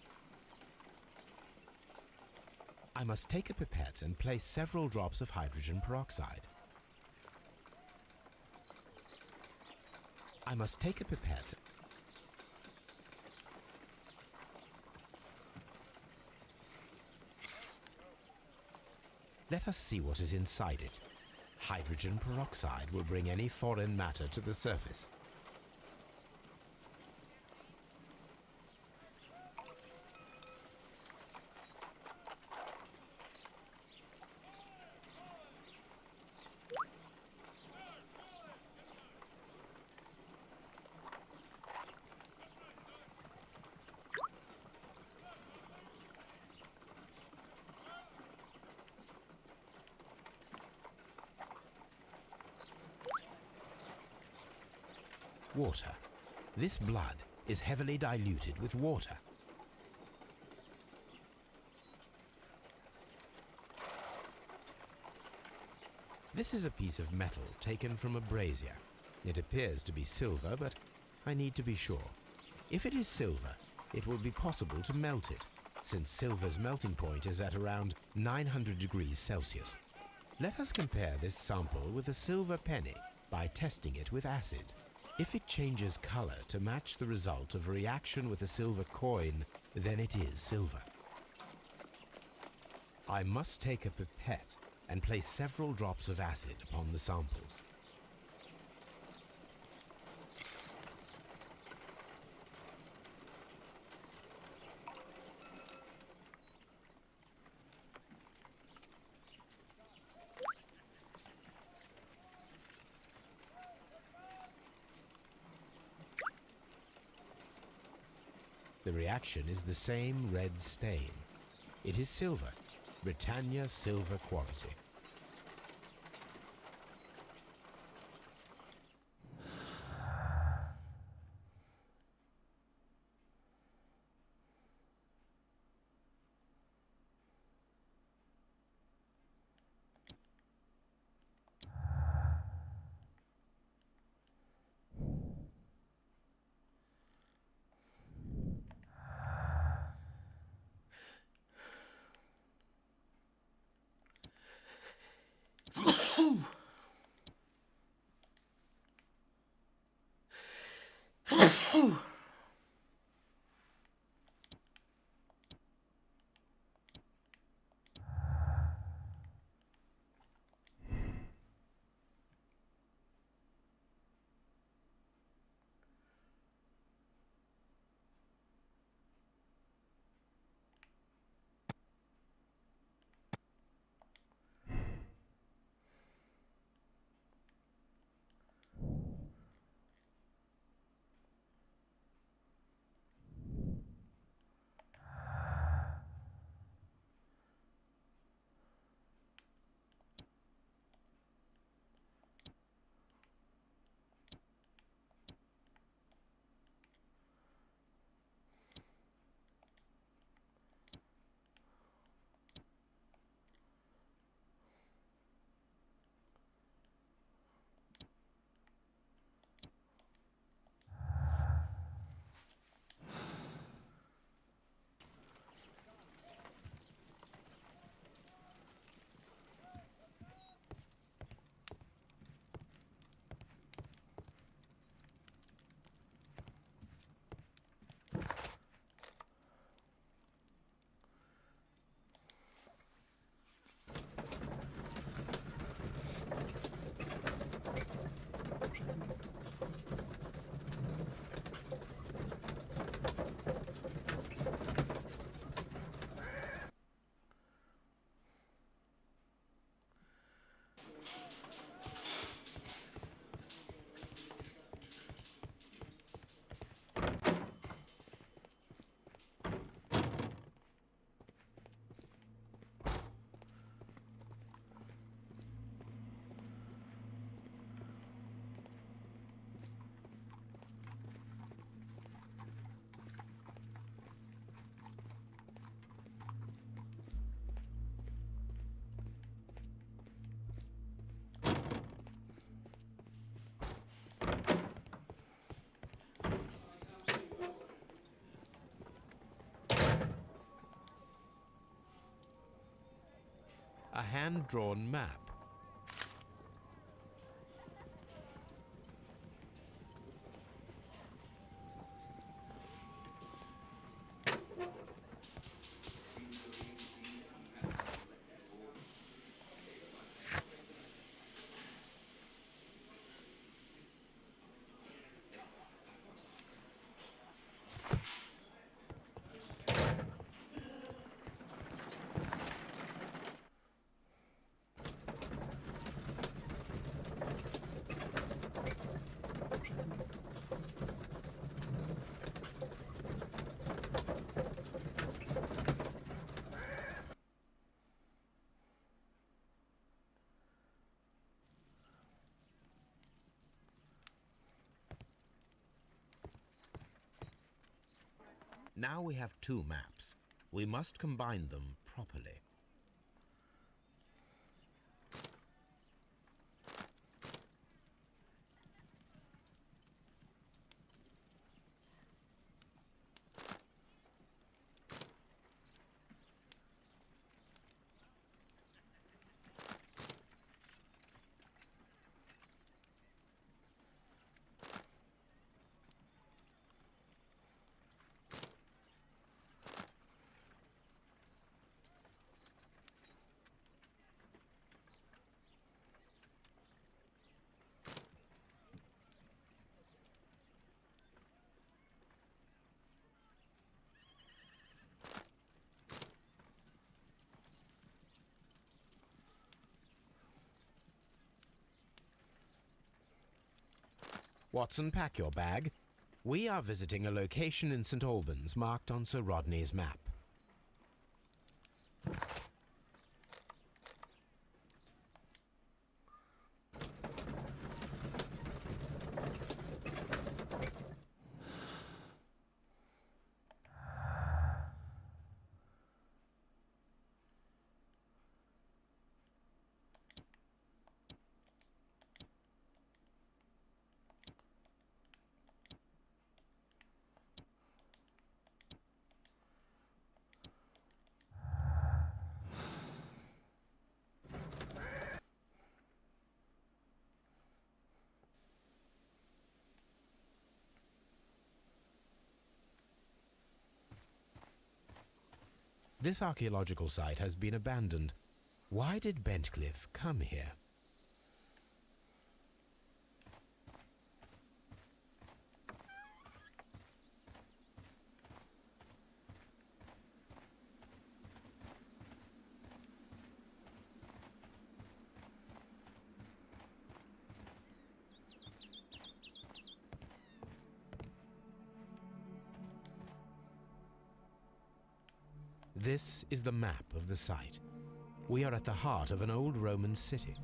I must take a pipette and place several drops of hydrogen peroxide. I must take a pipette. Let us see what is inside it. Hydrogen peroxide will bring any foreign matter to the surface. water. This blood is heavily diluted with water. This is a piece of metal taken from a brazier. It appears to be silver, but I need to be sure. If it is silver, it will be possible to melt it, since silver's melting point is at around 900 degrees Celsius. Let us compare this sample with a silver penny by testing it with acid. If it changes color to match the result of a reaction with a silver coin, then it is silver. I must take a pipette and place several drops of acid upon the samples. The reaction is the same red stain. It is silver, Britannia silver quality. A hand-drawn map. Now we have two maps. We must combine them properly. Watson, pack your bag. We are visiting a location in St. Albans marked on Sir Rodney's map. This archaeological site has been abandoned. Why did Bentcliffe come here? This is the map of the site. We are at the heart of an old Roman city.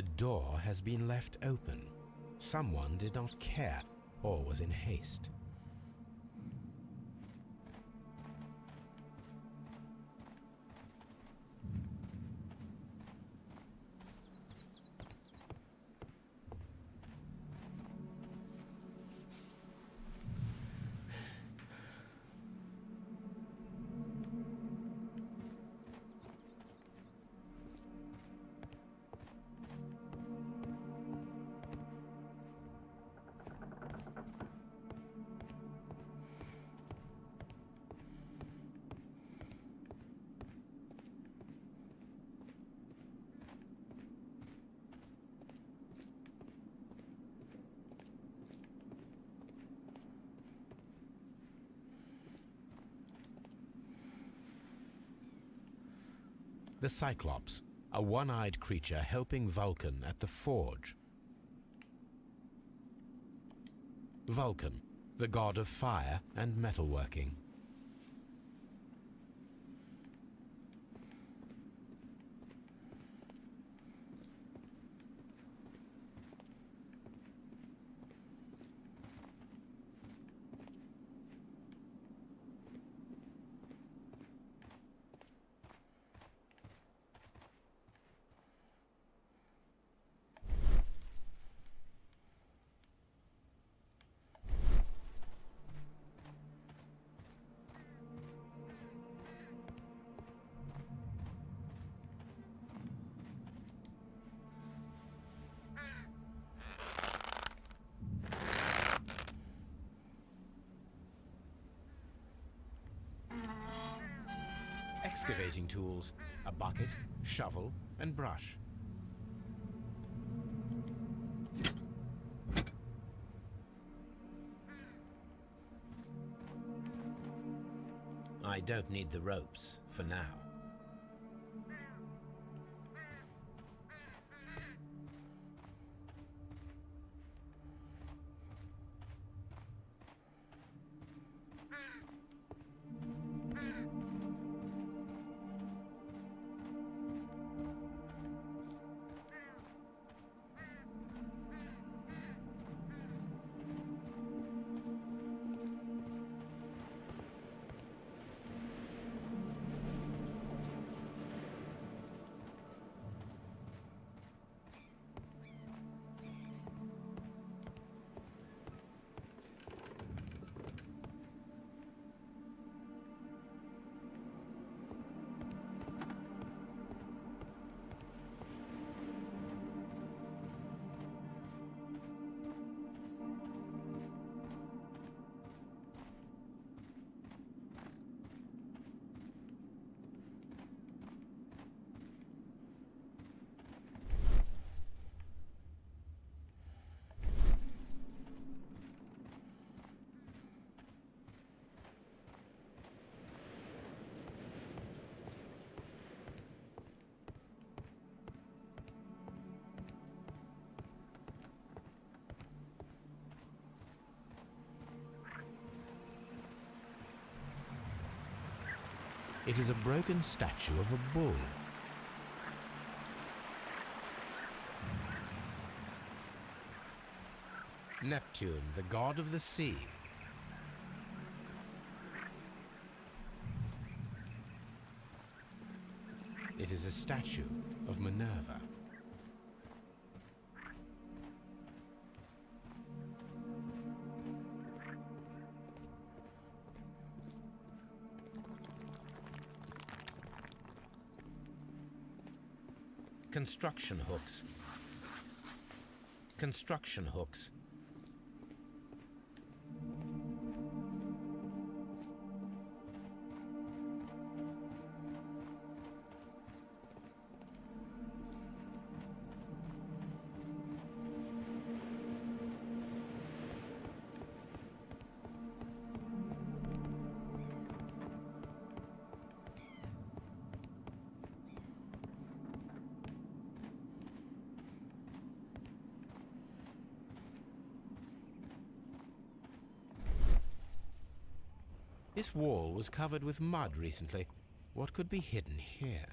The door has been left open. Someone did not care or was in haste. The Cyclops, a one-eyed creature helping Vulcan at the forge. Vulcan, the god of fire and metalworking. Excavating tools, a bucket, shovel, and brush. I don't need the ropes for now. It is a broken statue of a bull. Neptune, the god of the sea. It is a statue of Minerva. Construction hooks. Construction hooks. This wall was covered with mud recently. What could be hidden here?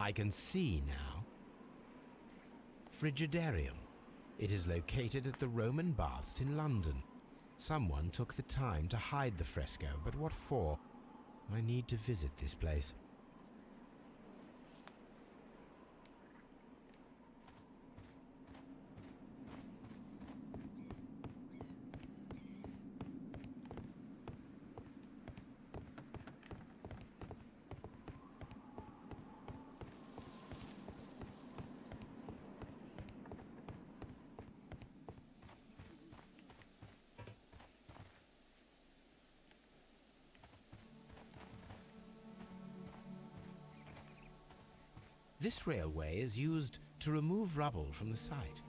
I can see now. Frigidarium. It is located at the Roman Baths in London. Someone took the time to hide the fresco, but what for? I need to visit this place. This railway is used to remove rubble from the site.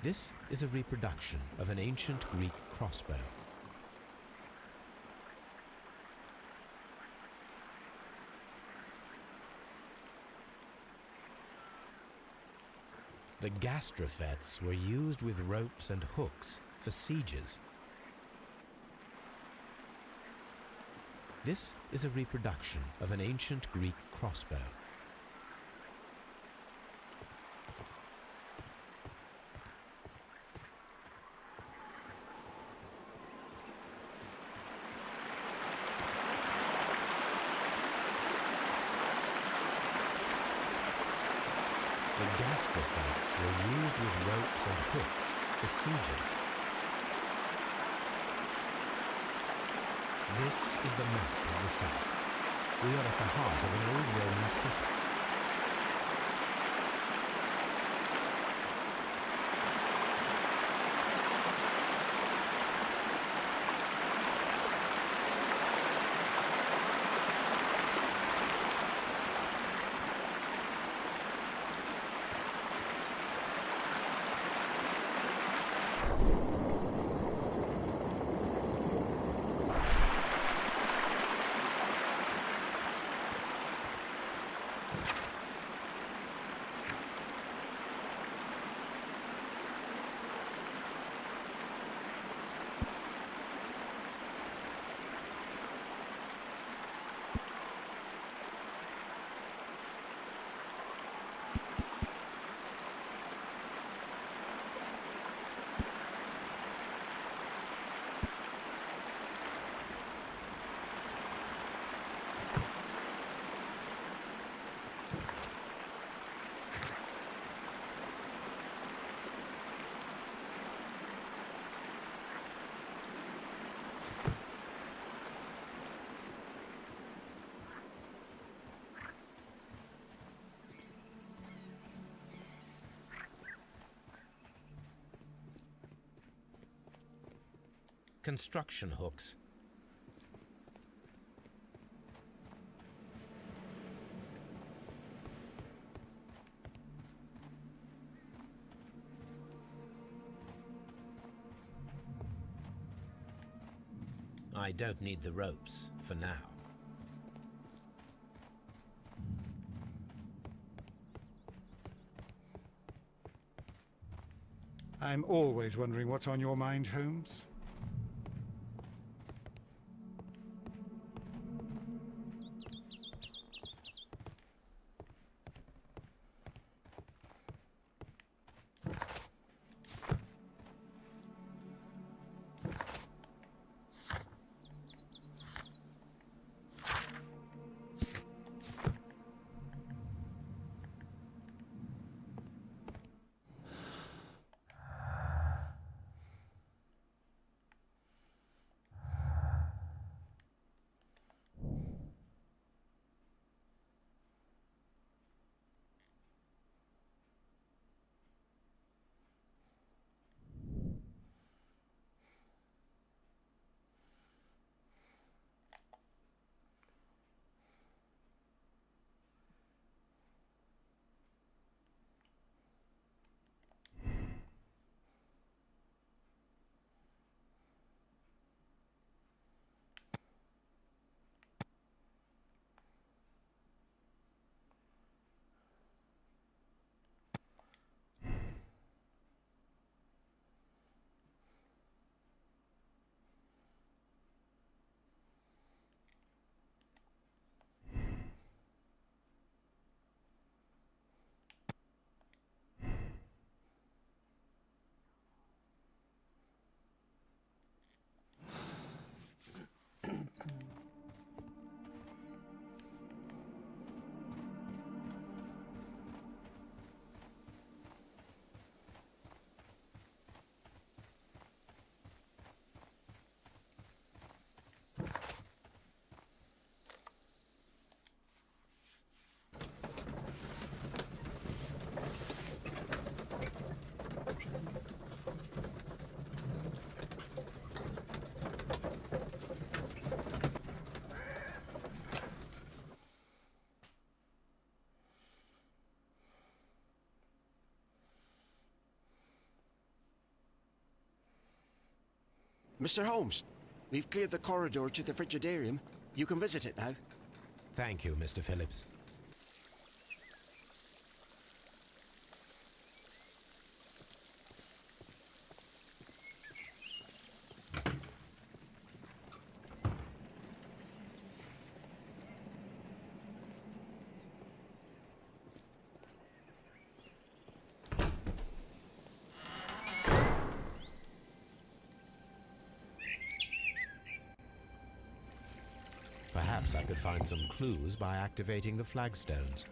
This is a reproduction of an ancient Greek crossbow. The gastrofets were used with ropes and hooks for sieges. This is a reproduction of an ancient Greek crossbow. The gastrofets were used with ropes and hooks for sieges. This is the map of the site. We are at the heart of an old Roman city. construction hooks. I don't need the ropes for now.
I'm always wondering what's on your mind, Holmes.
Mr. Holmes, we've cleared the corridor to the Frigidarium. You can visit it now.
Thank you, Mr. Phillips. Perhaps I could find some clues by activating the flagstones.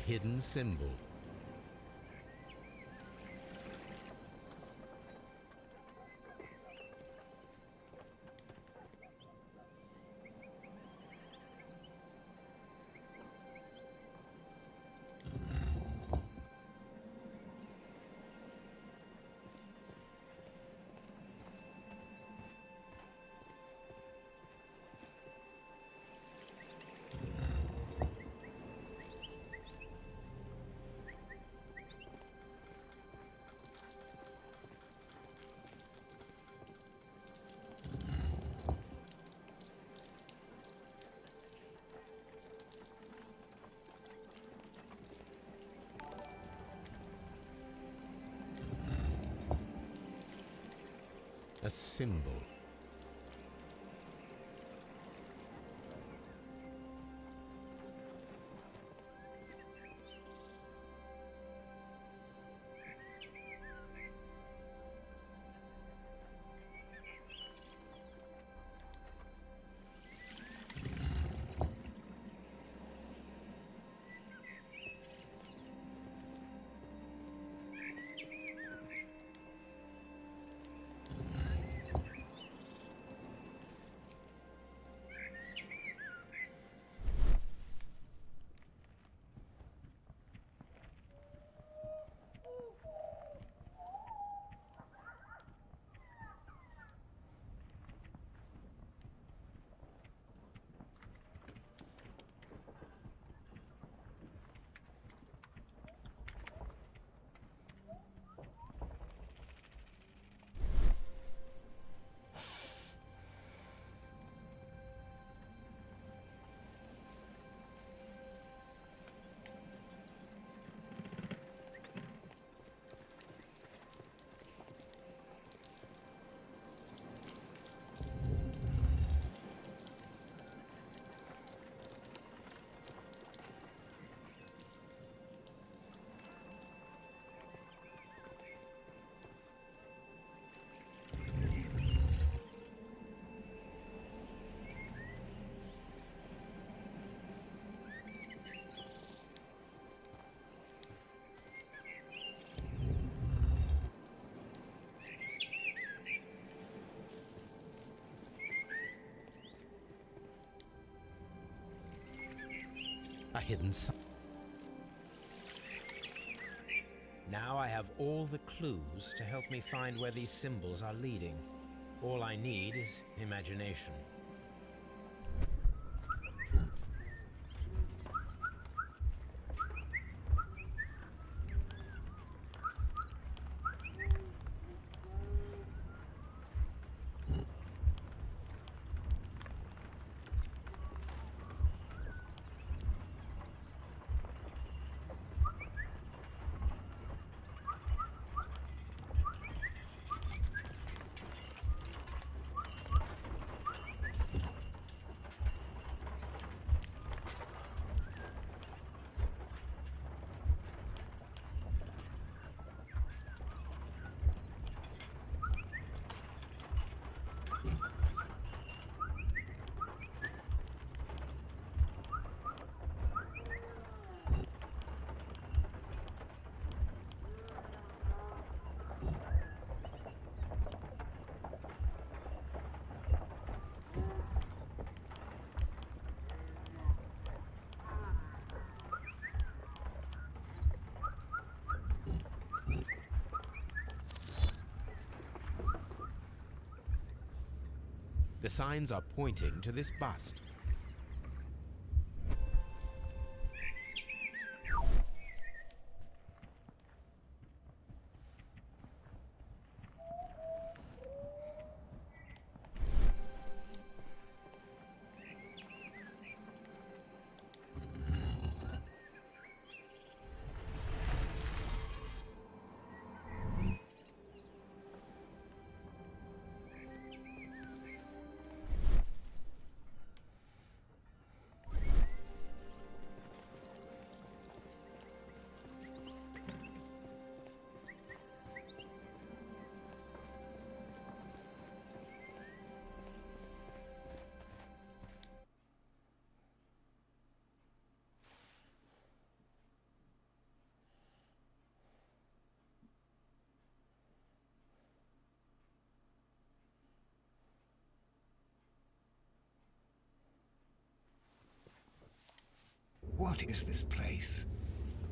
hidden symbol. A symbol. A hidden sign. Now I have all the clues to help me find where these symbols are leading. All I need is imagination. The signs are pointing to this bust.
What is this place?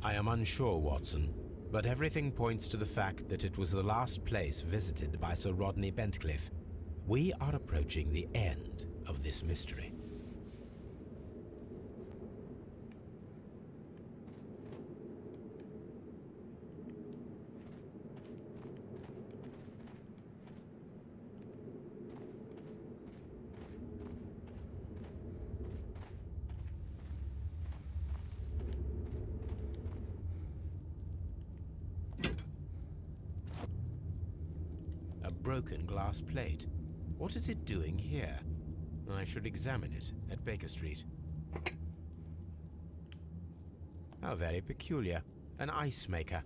I am unsure, Watson, but everything points to the fact that it was the last place visited by Sir Rodney Bentcliffe. We are approaching the end of this mystery. A broken glass plate. What is it doing here? I should examine it at Baker Street. How very peculiar. An ice maker.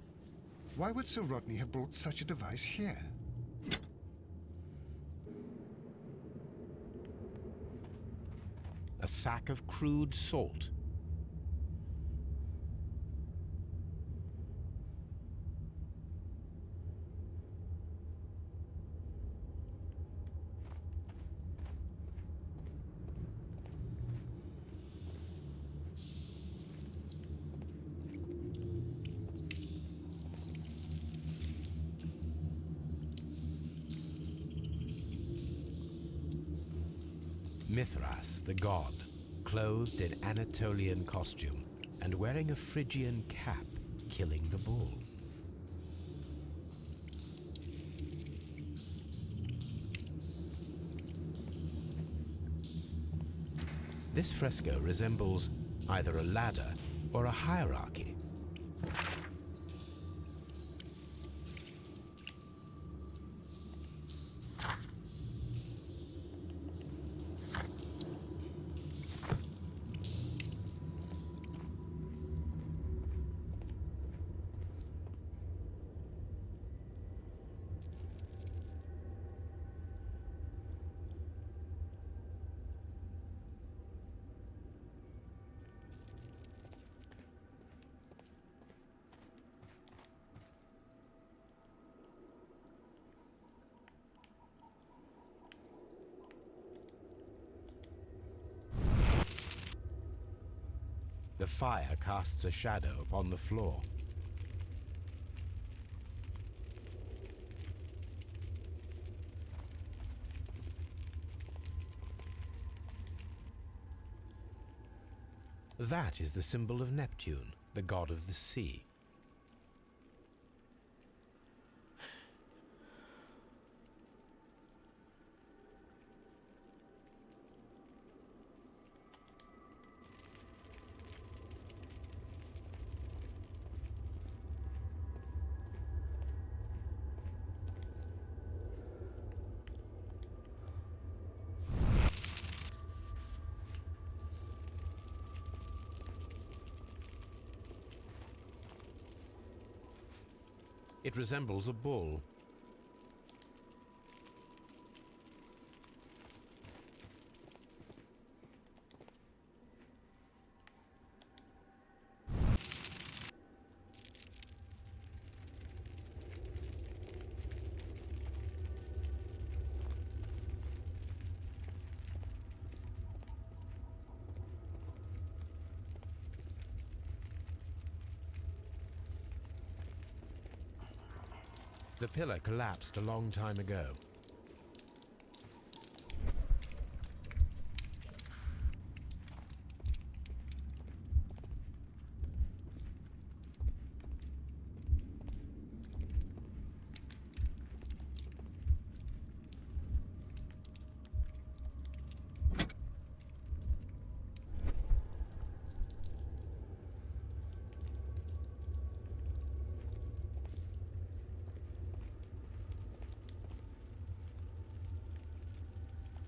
Why would Sir Rodney have brought such a device here?
A sack of crude salt. Mithras, the god, clothed in Anatolian costume and wearing a Phrygian cap, killing the bull. This fresco resembles either a ladder or a hierarchy. The fire casts a shadow upon the floor. That is the symbol of Neptune, the god of the sea. It resembles a bull. The pillar collapsed a long time ago.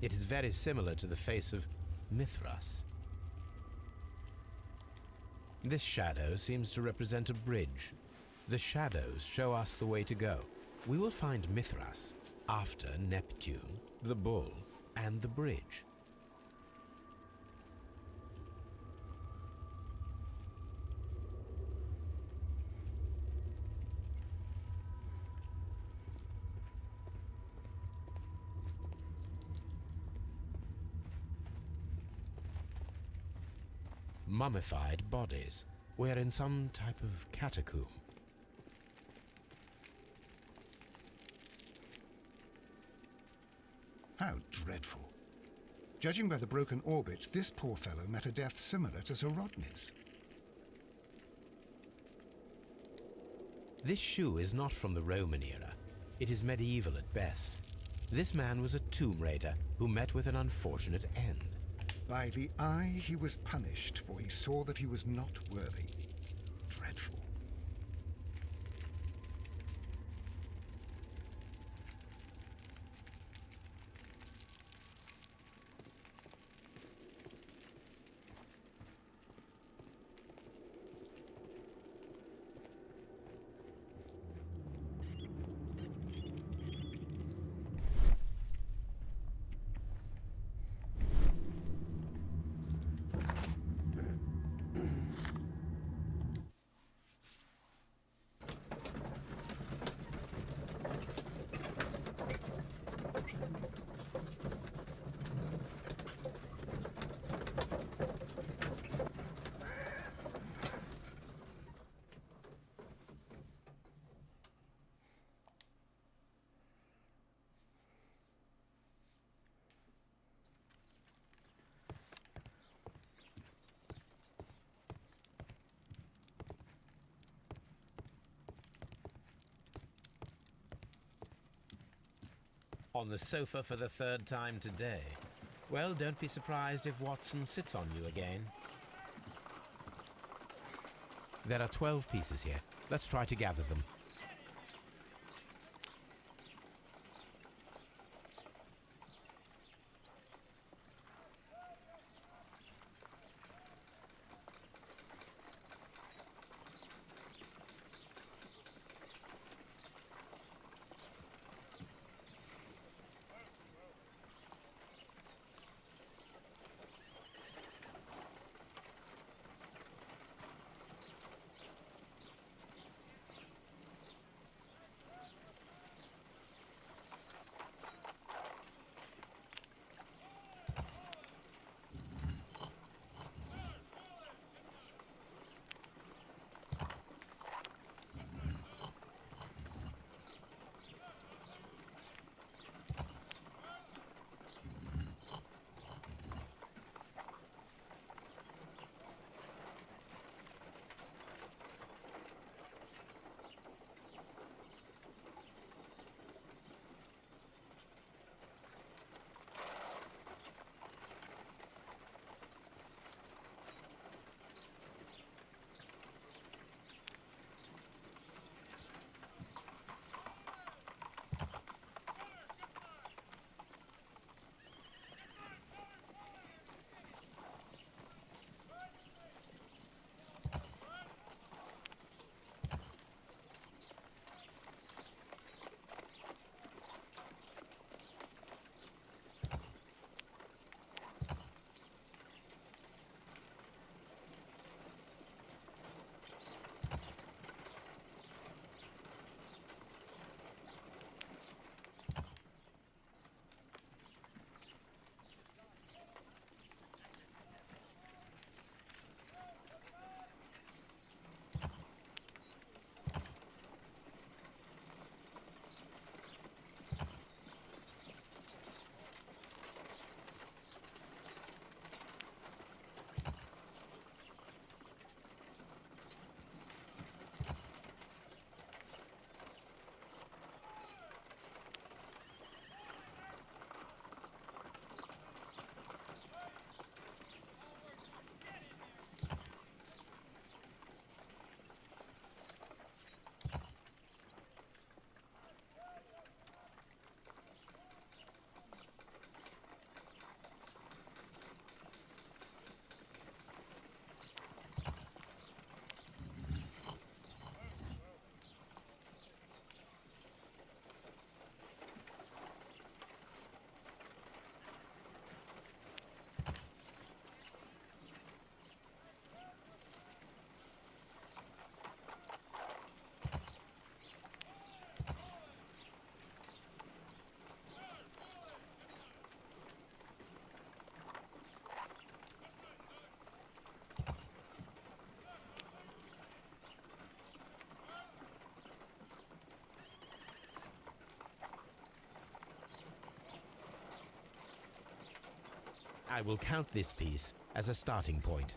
It is very similar to the face of Mithras. This shadow seems to represent a bridge. The shadows show us the way to go. We will find Mithras after Neptune, the bull, and the bridge. mummified bodies. We're in some type of catacomb.
How dreadful. Judging by the broken orbit, this poor fellow met a death similar to Sir Rodney's.
This shoe is not from the Roman era. It is medieval at best. This man was a tomb raider who met with an unfortunate end.
By the eye he was punished, for he saw that he was not worthy. Dreadful.
On the sofa for the third time today. Well, don't be surprised if Watson sits on you again. There are 12 pieces here. Let's try to gather them. I will count this piece as a starting point.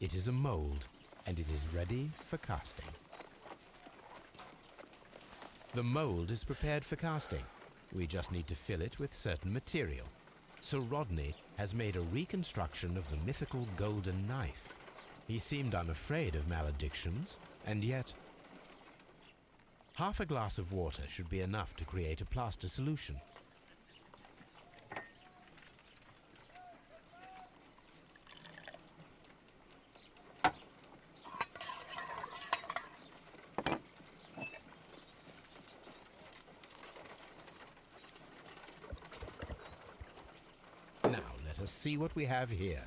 It is a mold, and it is ready for casting. The mold is prepared for casting. We just need to fill it with certain material. Sir Rodney has made a reconstruction of the mythical golden knife. He seemed unafraid of maledictions, and yet... Half a glass of water should be enough to create a plaster solution. Now let us see what we have here.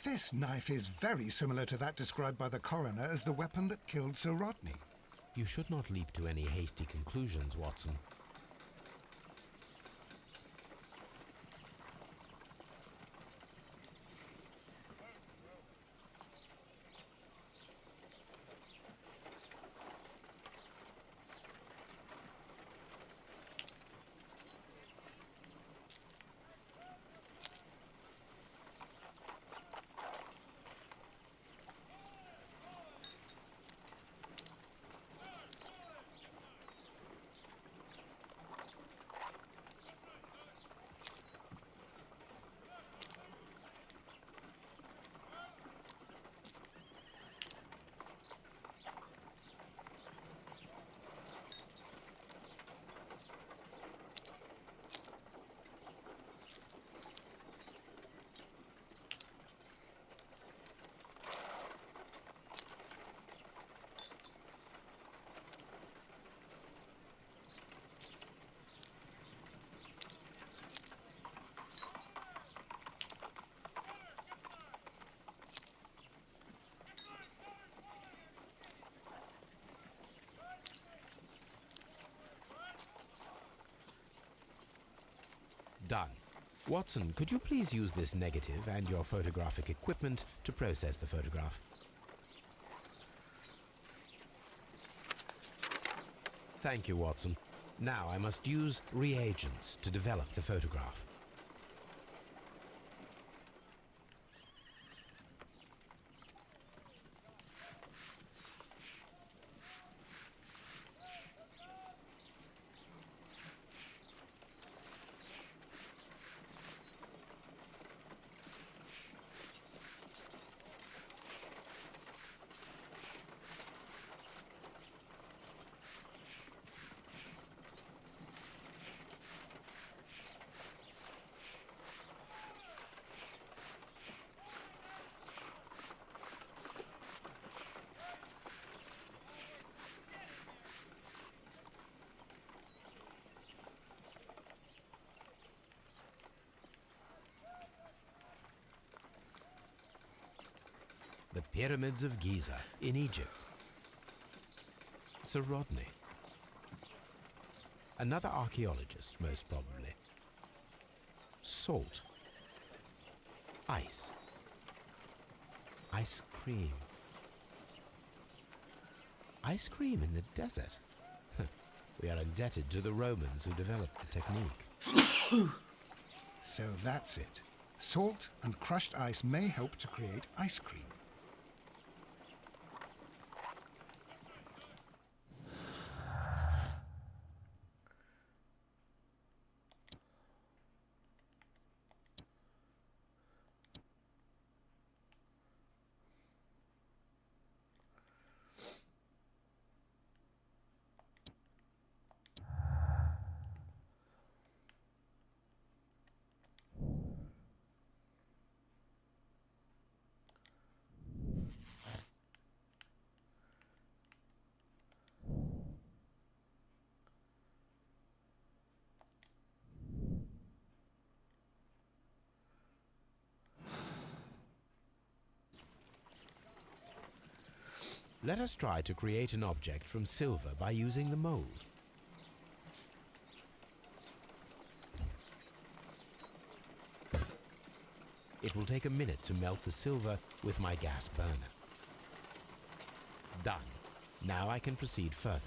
This knife is very similar to that described by the coroner as the weapon that killed Sir Rodney.
You should not leap to any hasty conclusions, Watson. Done. Watson, could you please use this negative and your photographic equipment to process the photograph? Thank you, Watson. Now I must use reagents to develop the photograph. The Pyramids of Giza in Egypt. Sir Rodney. Another archaeologist, most probably. Salt. Ice. Ice cream. Ice cream in the desert. We are indebted to the Romans who developed the technique.
So that's it. Salt and crushed ice may help to create ice cream.
Let us try to create an object from silver by using the mold. It will take a minute to melt the silver with my gas burner. Done. Now I can proceed further.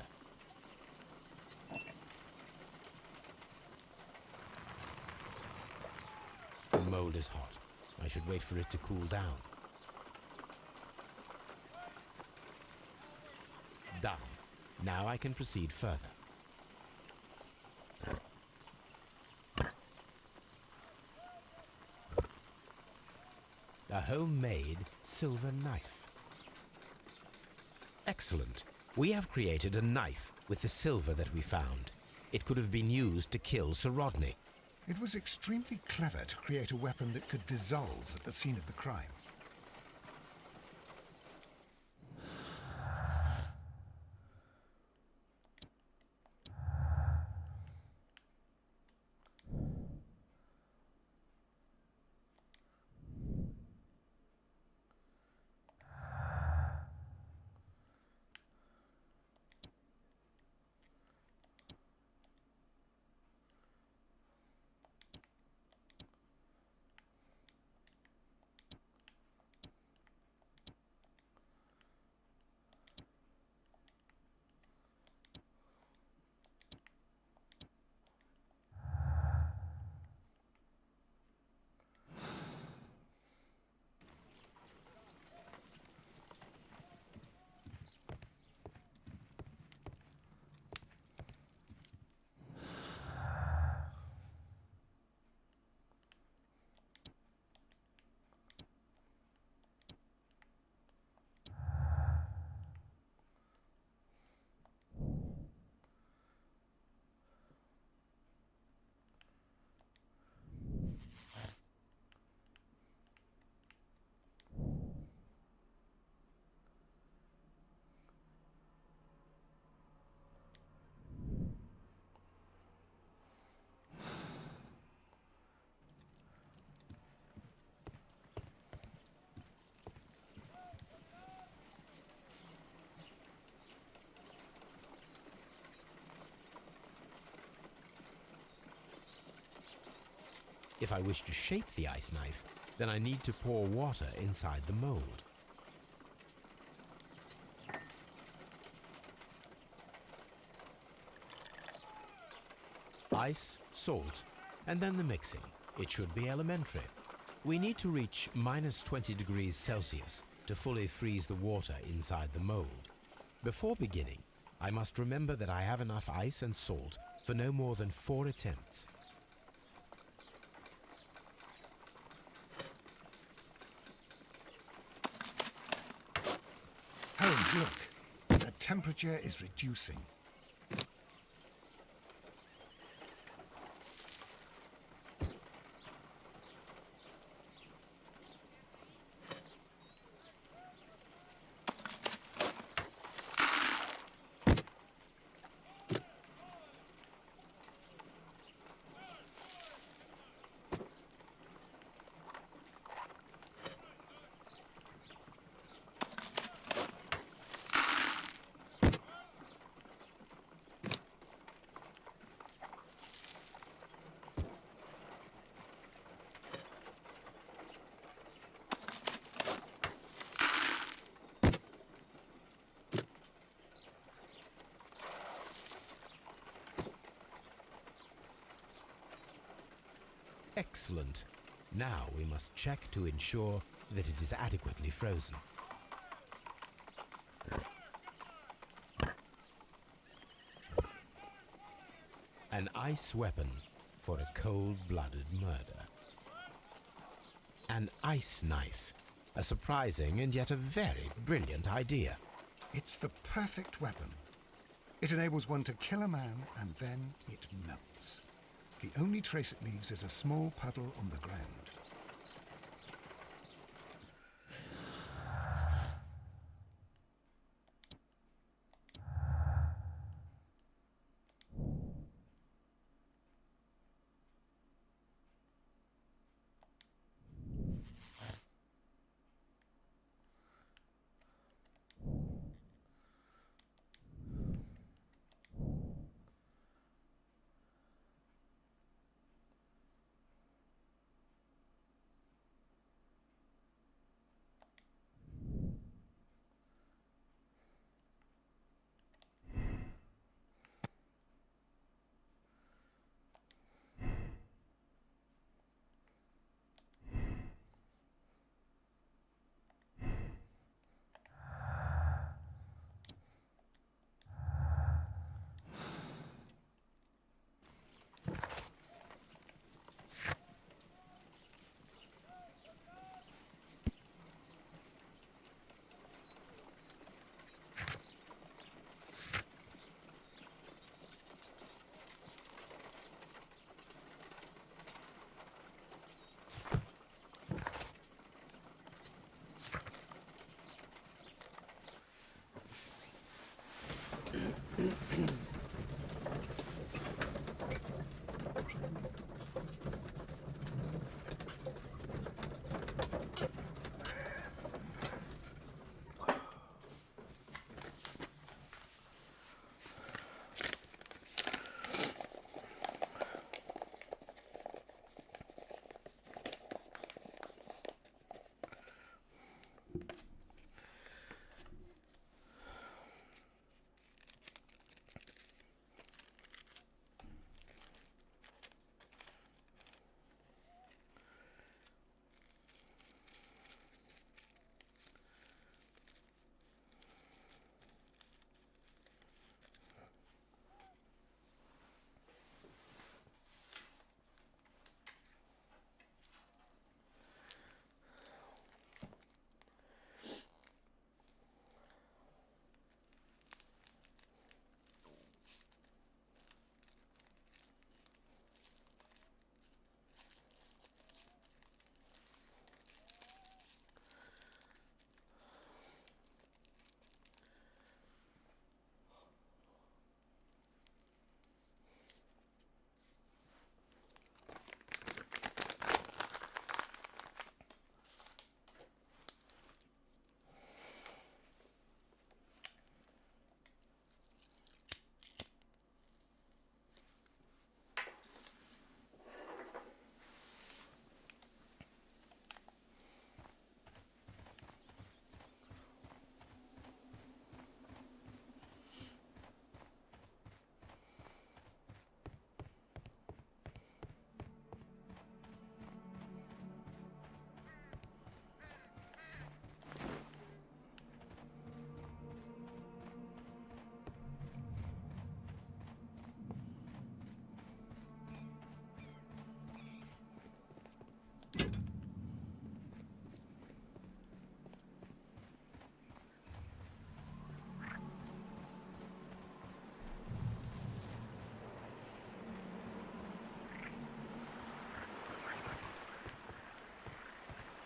The mold is hot. I should wait for it to cool down. Done. Now I can proceed further. A homemade silver knife. Excellent. We have created a knife with the silver that we found. It could have been used to kill Sir Rodney.
It was extremely clever to create a weapon that could dissolve at the scene of the crime.
If I wish to shape the ice knife, then I need to pour water inside the mold. Ice, salt, and then the mixing. It should be elementary. We need to reach minus 20 degrees Celsius to fully freeze the water inside the mold. Before beginning, I must remember that I have enough ice and salt for no more than 4 attempts.
Holmes, look. The temperature is reducing.
Excellent. Now we must check to ensure that it is adequately frozen. An ice weapon for a cold-blooded murder. An ice knife. A surprising and yet a very brilliant idea.
It's the perfect weapon. It enables one to kill a man and then it melts. The only trace it leaves is a small puddle on the ground.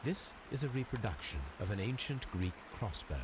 This is a reproduction of an ancient Greek crossbow.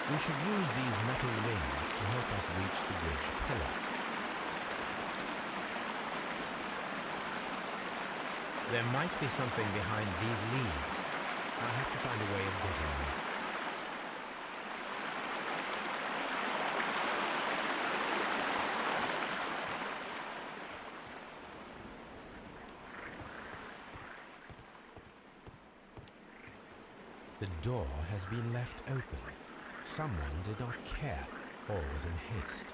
We should use these metal wings to help us reach the bridge pillar. There might be something behind these leaves. I'll have to find a way of getting there. The door has been left open. Someone did not care or was in haste.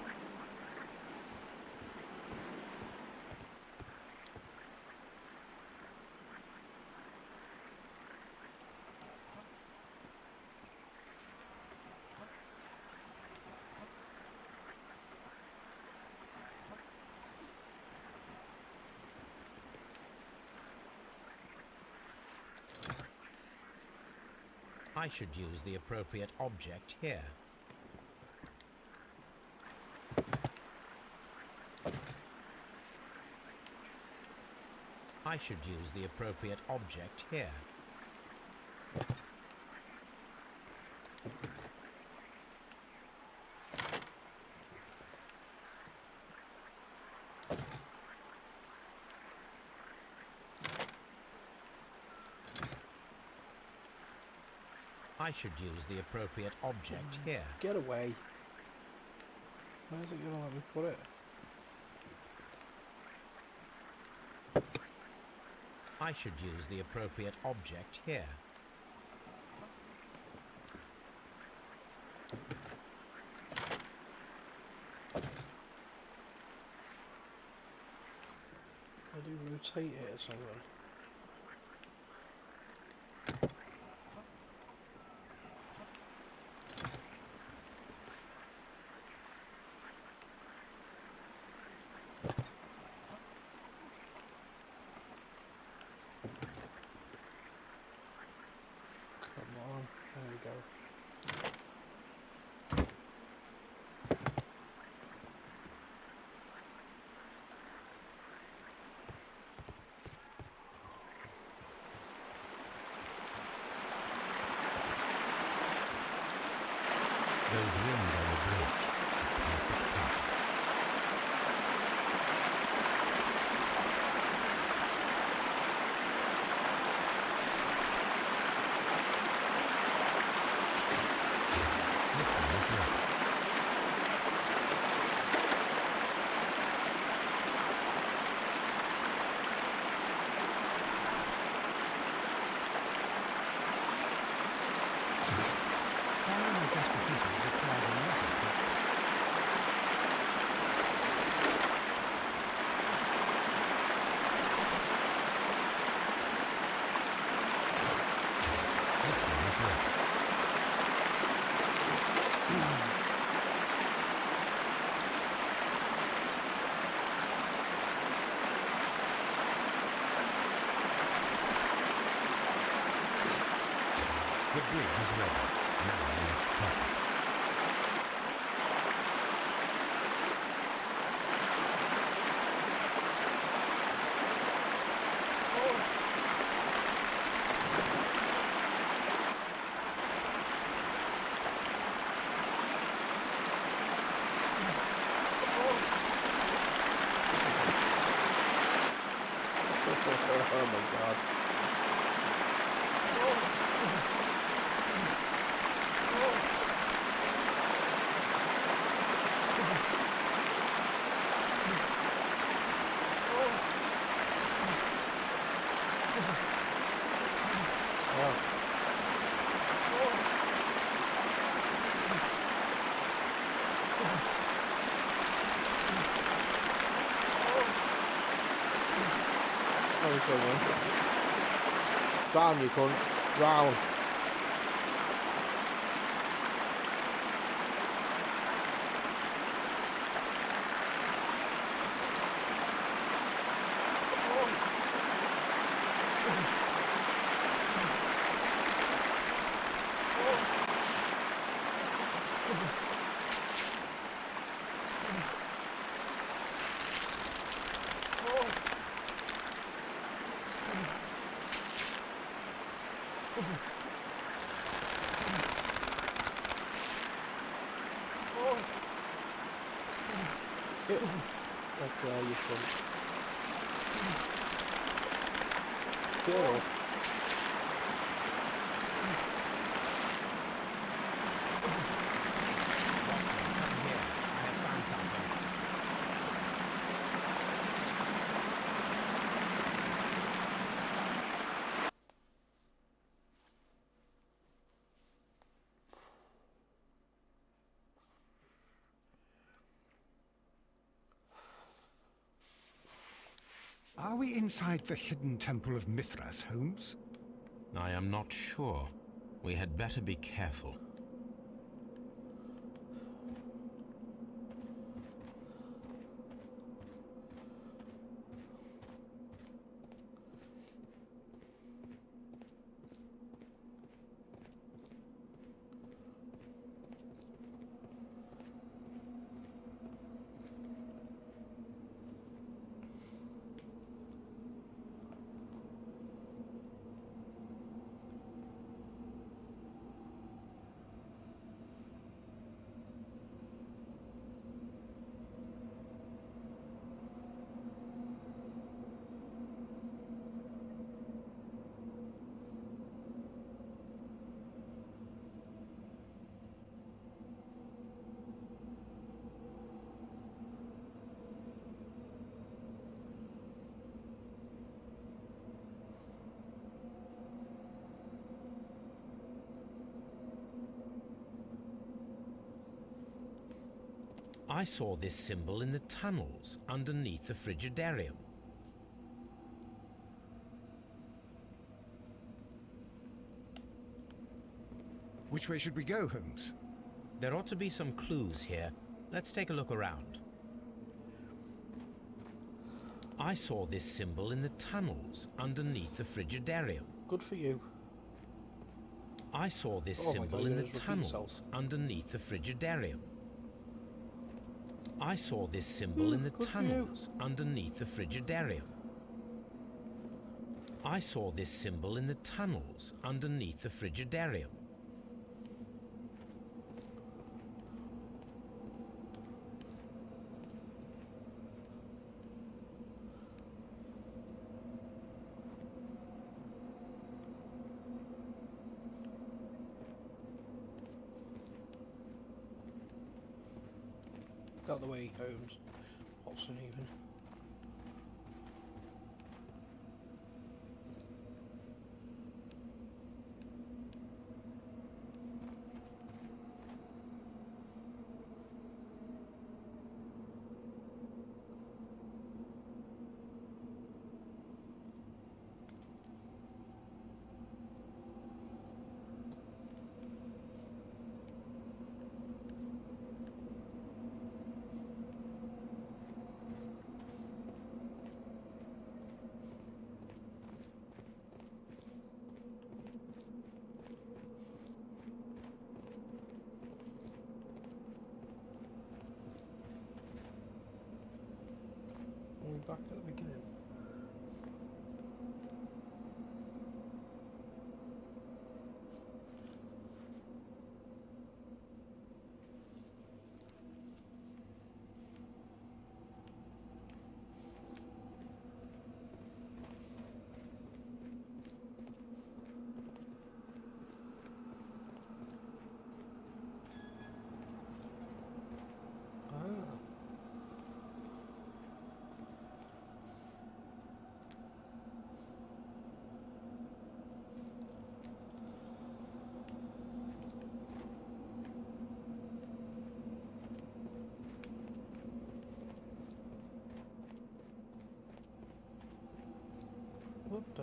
I should use the appropriate object here. I should use the appropriate object here. I should use the appropriate object here.
Get away. Where's it going to let me put it?
I should use the appropriate object here.
I do rotate it or something. Those wings on the bridge, perfect touch. This one is ready. Following the best defeated requires a lot of practice. This one is ready. The bridge is ready. Now we must cross it. Oh my god. kill one. Drown, you cunt. Drown. Okay, you cunt. Get up.
Come here. I have found something.
Are we inside the hidden temple of Mithras, Holmes?
I am not sure. We had better be careful. I saw this symbol in the tunnels underneath the Frigidarium.
Which way should we go, Holmes?
There ought to be some clues here. Let's take a look around. I saw this symbol in the tunnels underneath the Frigidarium.
Good for you.
I saw this
Oh my
symbol
God,
in
you
the
just repeat
tunnels
yourself.
underneath the Frigidarium. I saw this symbol in the
good for you.
tunnels underneath the Frigidarium. I saw this symbol in the tunnels underneath the Frigidarium.
Out the way, Holmes. Watson even. We're back at the beginning. What the?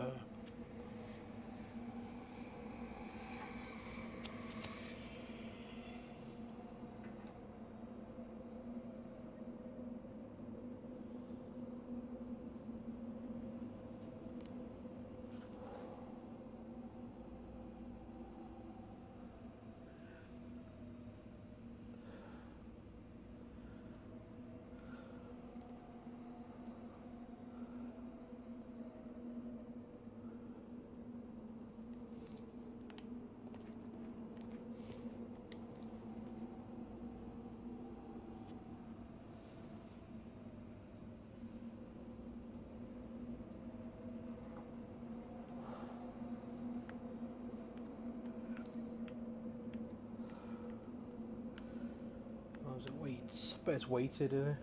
Oh, is it weights? I bet it's weighted, isn't it?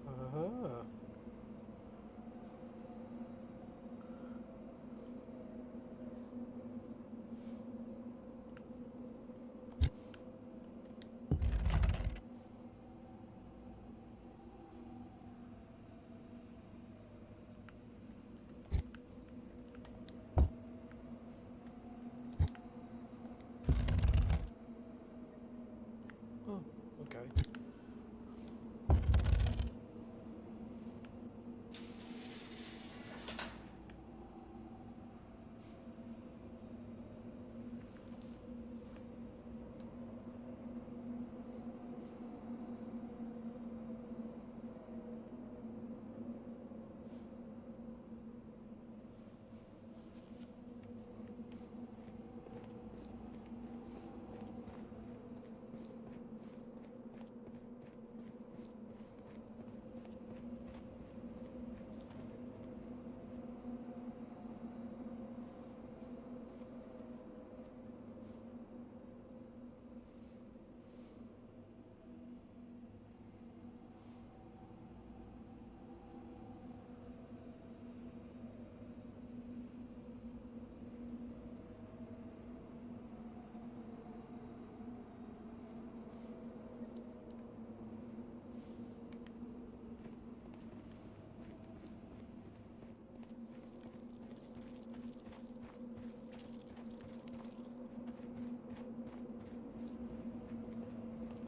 Uh-huh. Oh, okay.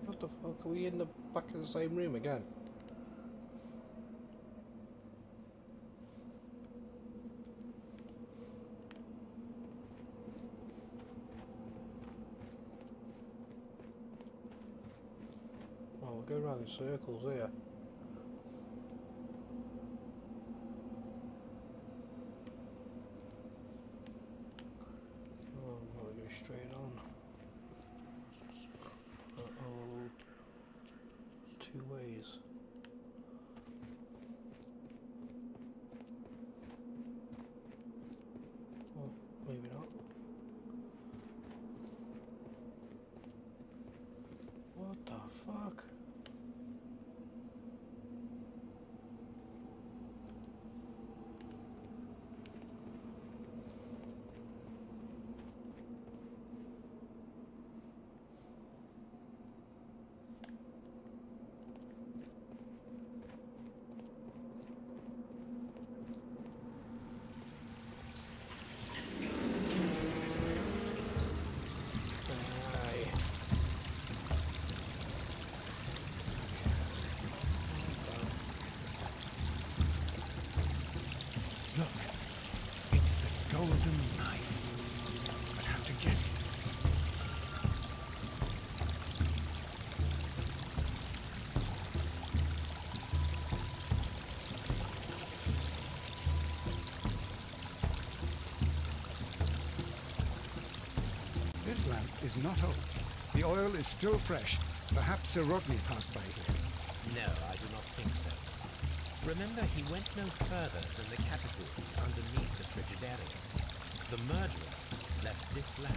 What the fuck? Are we in the back of the same room again? Oh, we're going around in circles here. Oh, I'm gonna go straight on. Uh-oh. Two ways. Oh, maybe not. What the fuck? Aye.
Look, it's the golden knife. But how to get it? This lamp is not old. The oil is still fresh. Perhaps Sir Rodney passed by here.
No, I do not think so. Remember, he went no further than the catapult underneath the Frigidarium. The murderer left this lamp.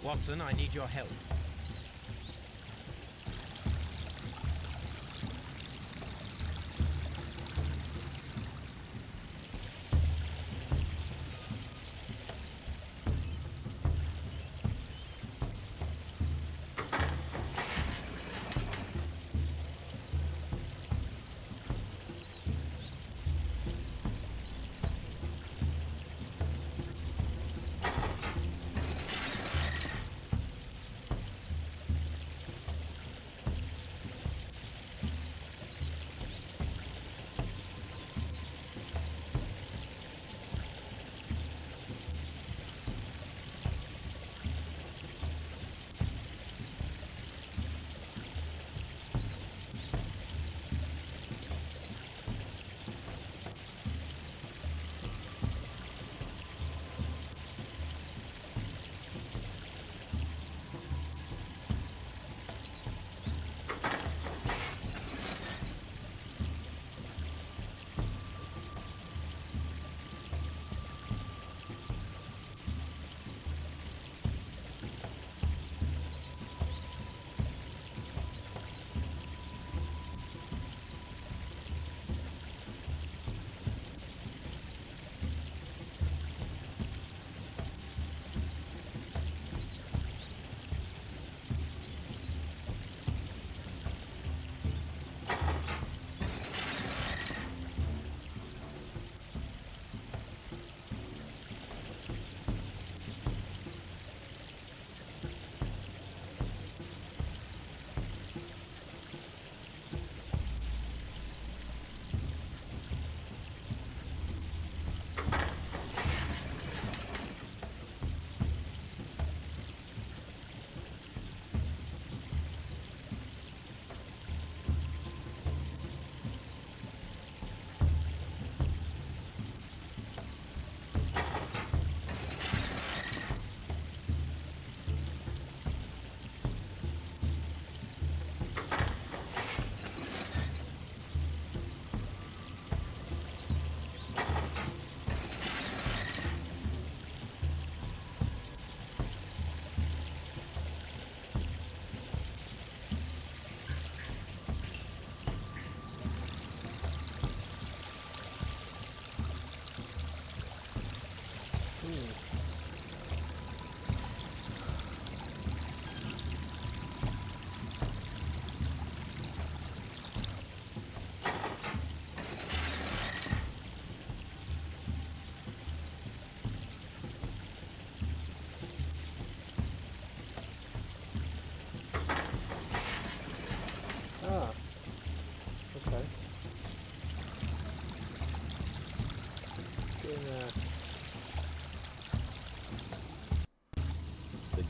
Watson, I need your help.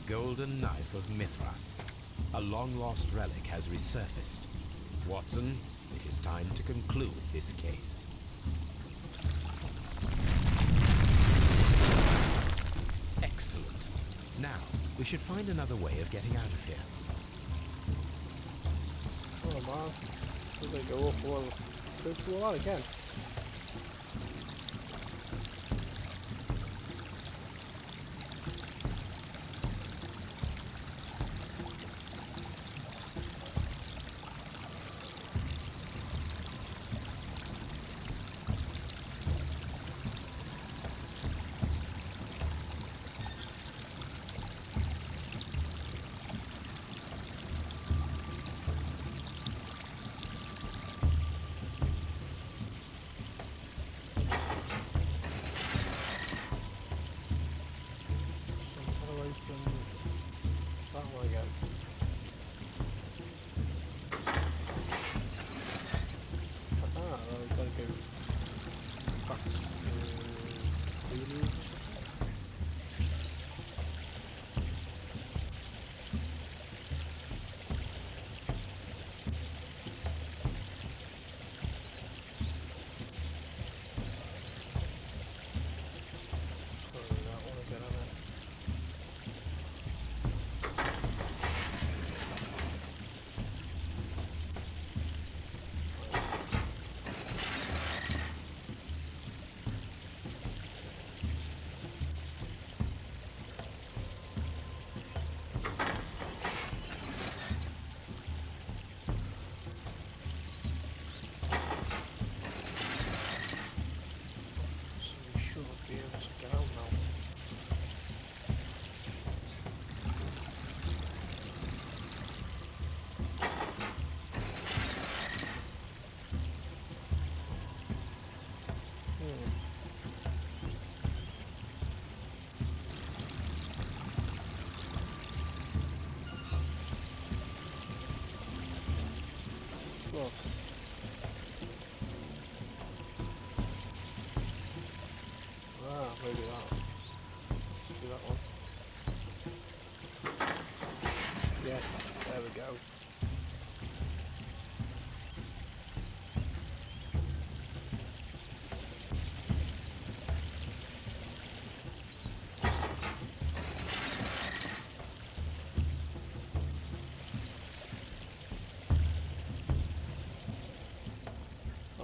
Golden Knife of Mithras. A long-lost relic has resurfaced. Watson, it is time to conclude this case. Excellent. Now, we should find another way of getting out of here.
Oh man, did they go off all through that again? probably do that. Do that one. Yes, there we go.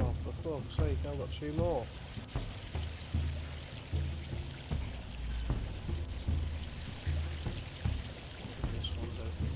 Oh, for fuck's sake, I've got 2 more. This one's open.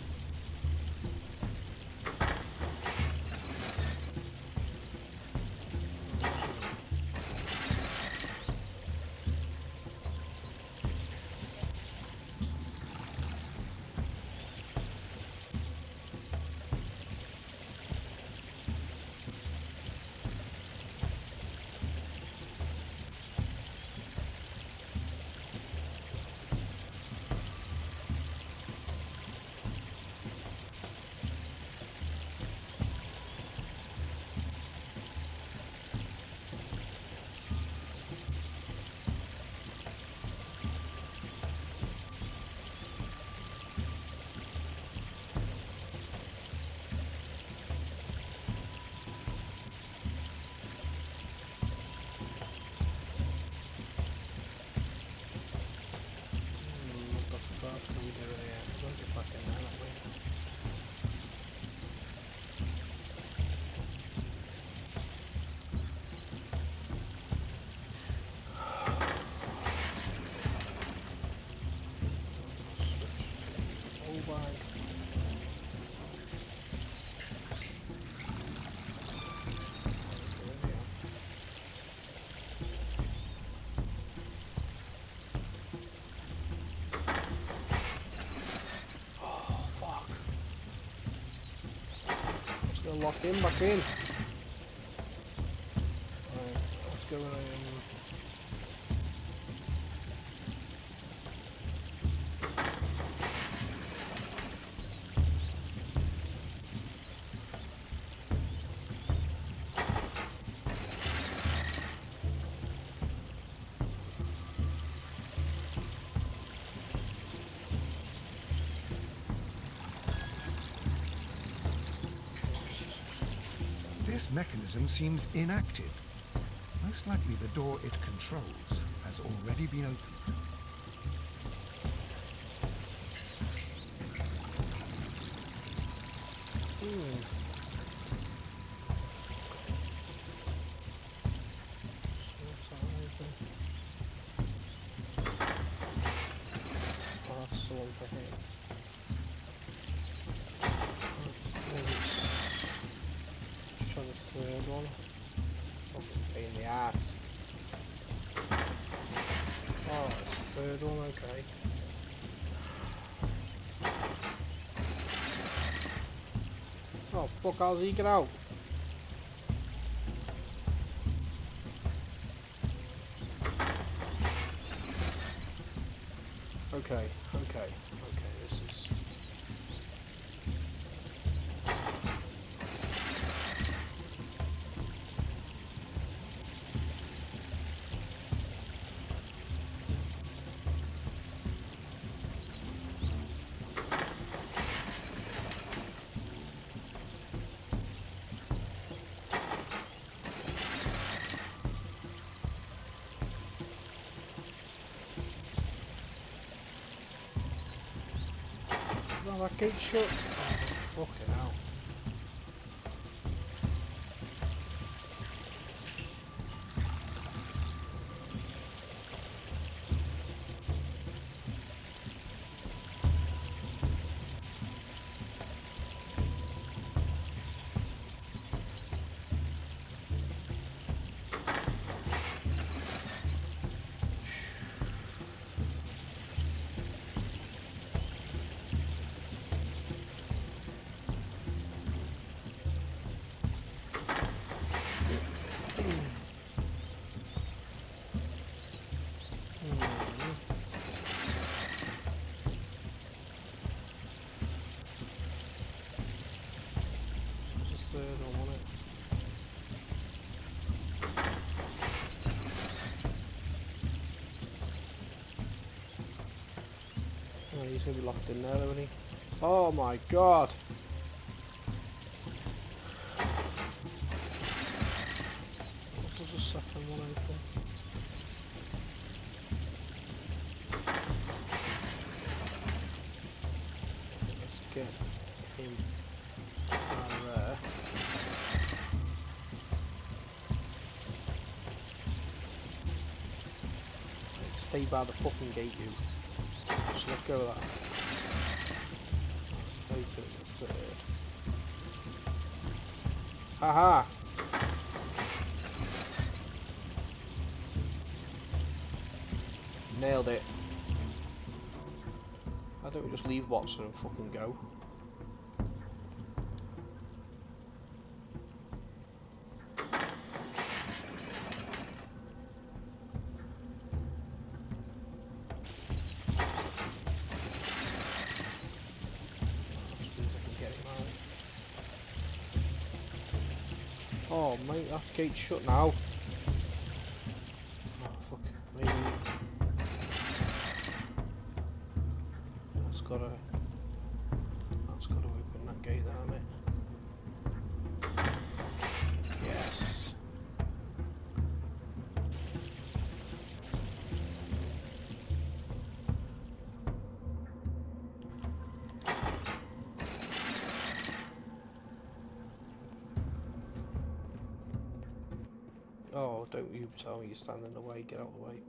What the fuck are we doing here? We've got to get back in there, haven't we? Switch to bag. Oh, fuck. Let's go lock in, back in. Right, let's go
This mechanism seems inactive. Most likely the door it controls has already been opened.
Oh, that's the one for him. Let's try the 3rd one. Fucking pain in the ass. Oh, it's the 3rd one, okay. Oh, fuck, how's he get out? Okay, this is... Oh, that gate's shut. Oh, fucking hell. He's gonna be locked in there, isn't he? Oh my god! What does the second one open? Let's get him out of there. Stay by the fucking gate, you. So let's go with that. Open the third. Haha! Nailed it. Why don't we just leave Watson and fucking go? Oh mate, that gate's shut now. Oh fuck, maybe that's gotta open that gate there, hasn't it? Yes. Oh, don't you tell me you stand in the way, get out of the way.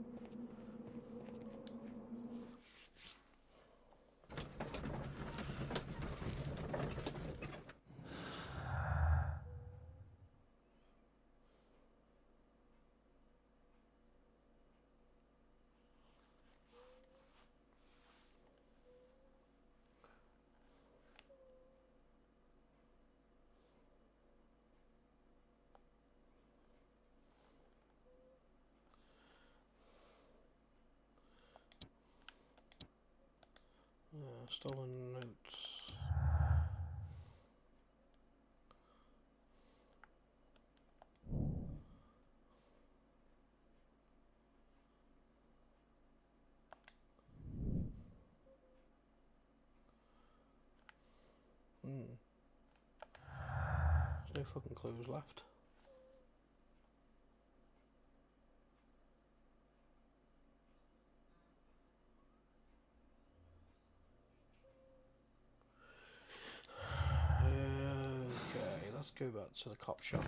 Stolen notes. There's no fucking clues left. Okay, let's go back to the cop shop.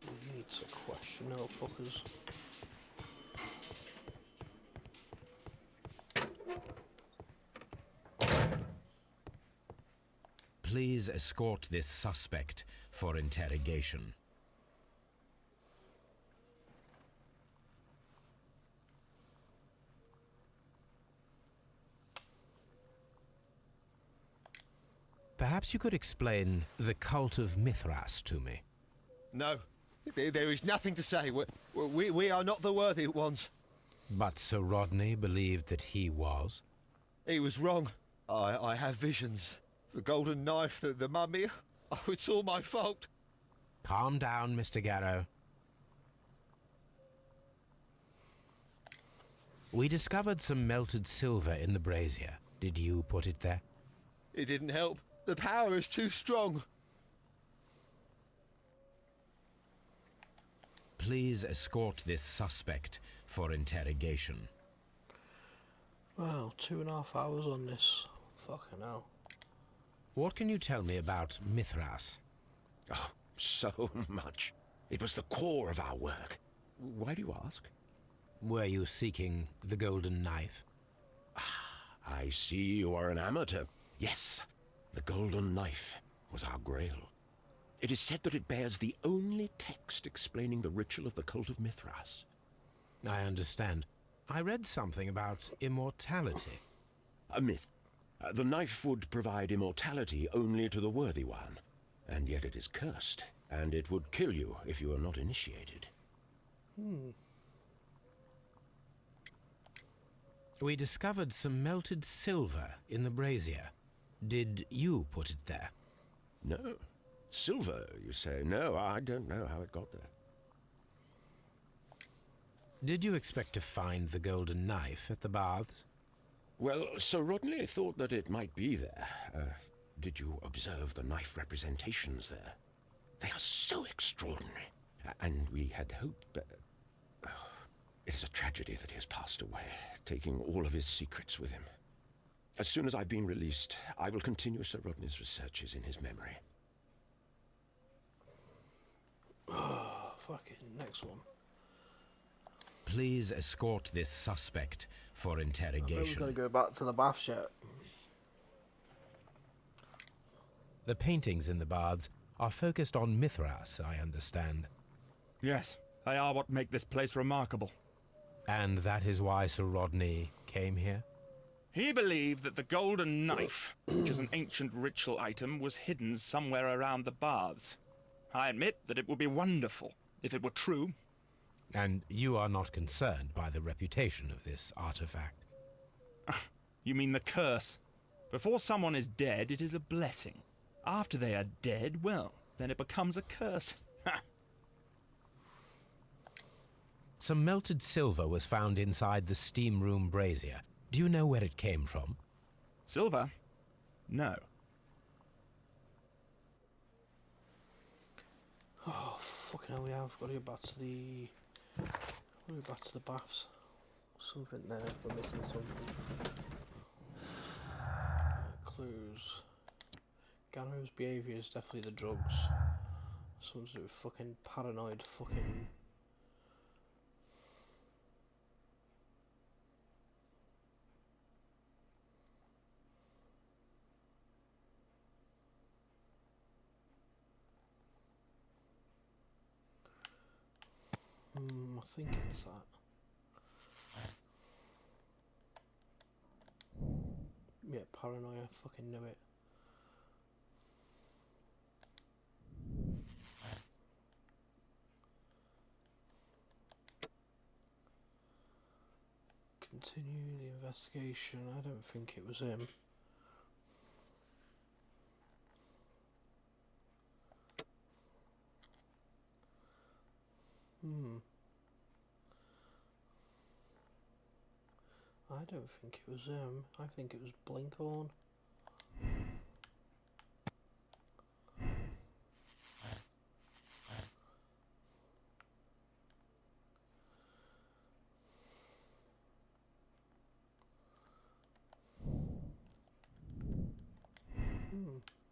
We need to question no fuckers.
Please escort this suspect for interrogation. Perhaps you could explain the cult of Mithras to me.
No, there is nothing to say. We are not the worthy ones.
But Sir Rodney believed that he was?
He was wrong. I have visions. The golden knife, the mummy. Oh, it's all my fault.
Calm down, Mr. Garrow. We discovered some melted silver in the brazier. Did you put it there?
It didn't help. The power is too strong.
Please escort this suspect for interrogation.
Well, 2.5 hours on this. Fucking hell.
What can you tell me about Mithras?
Oh, so much. It was the core of our work. Why do you ask?
Were you seeking the golden knife?
I see you are an amateur. Yes, the golden knife was our grail. It is said that it bears the only text explaining the ritual of the cult of Mithras.
I understand. I read something about immortality.
A myth. The knife would provide immortality only to the worthy one, and yet it is cursed, and it would kill you if you are not initiated.
We discovered some melted silver in the brazier. Did you put it there?
No. Silver, you say? No, I don't know how it got there.
Did you expect to find the golden knife at the baths?
Well, Sir Rodney thought that it might be there. Did you observe the knife representations there? They are so extraordinary. And we had hoped... it is a tragedy that he has passed away, taking all of his secrets with him. As soon as I've been released, I will continue Sir Rodney's researches in his memory.
Oh, fucking next one.
Please escort this suspect for
We've
interrogation.
got to go back to the baths yet.
The paintings in the baths are focused on Mithras, I understand.
Yes, they are what make this place remarkable.
And that is why Sir Rodney came here?
He believed that the golden knife, which is an ancient ritual item, was hidden somewhere around the baths. I admit that it would be wonderful if it were true.
And you are not concerned by the reputation of this artifact?
You mean the curse? Before someone is dead, it is a blessing. After they are dead, well, then it becomes a curse.
Some melted silver was found inside the steam room brazier. Do you know where it came from?
Silver? No.
Oh, fucking hell, we have got to go back to the... back to the baths. Something there, we're missing something. Clues. Garrow's behaviour is definitely the drugs. Something to do with fucking paranoid fucking... I think it's that. Yeah, paranoia, fucking knew it. Continue the investigation. I don't think it was him. I don't think it was him. I think it was Blinkhorn.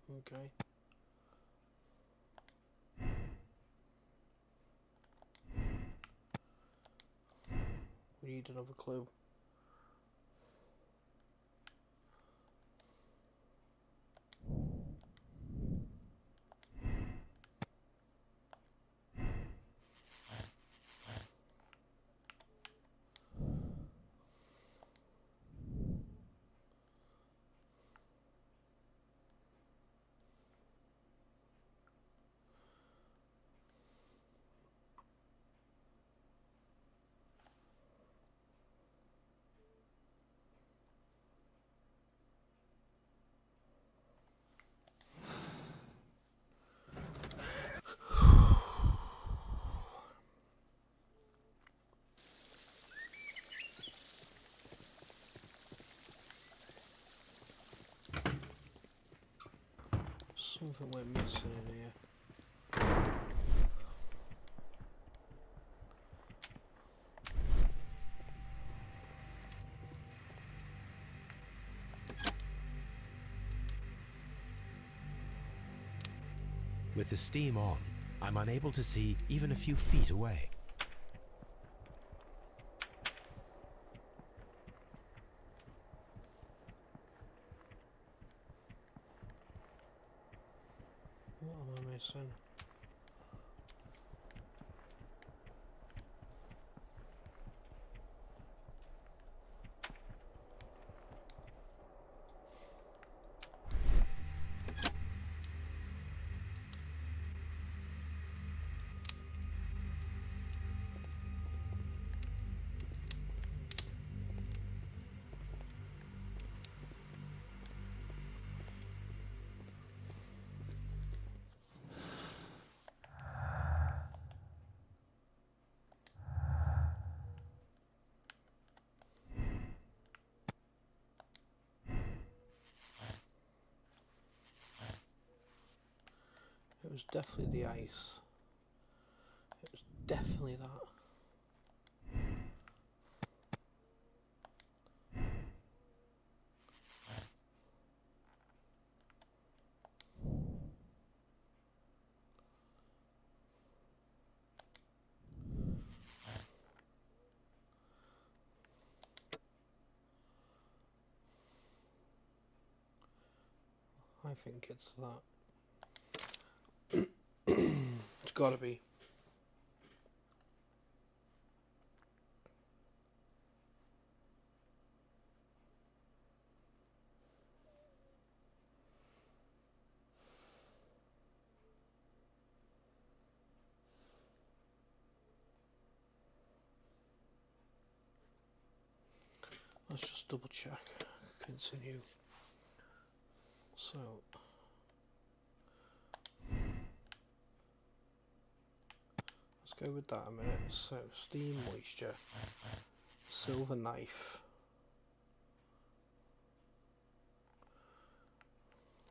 Okay. We need another clue. Something we're missing in here.
With the steam on, I'm unable to see even a few feet away.
What am I missing? was definitely the ice. It was definitely that. I think it's that. It's gotta be. Let's just double check. Continue. So let's go with that a minute. So steam, moisture, silver knife.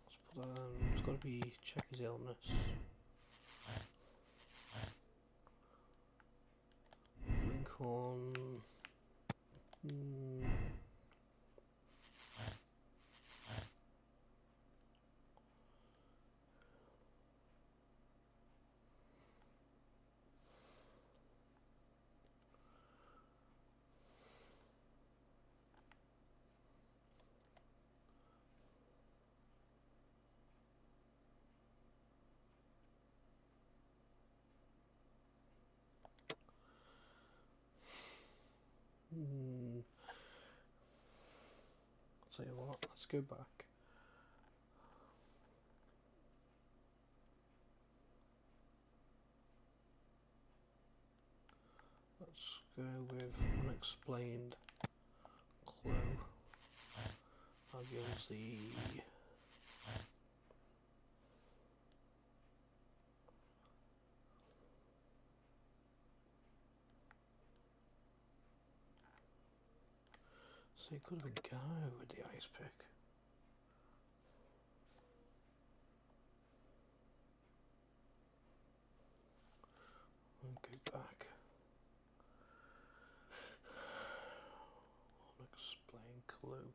Let's put that on. It's got to be check his illness. Lincoln. I'll tell you what, let's go back. Let's go with unexplained clue. That gives the so it could have been Guy with the ice pick. And go back. Unexplained clue.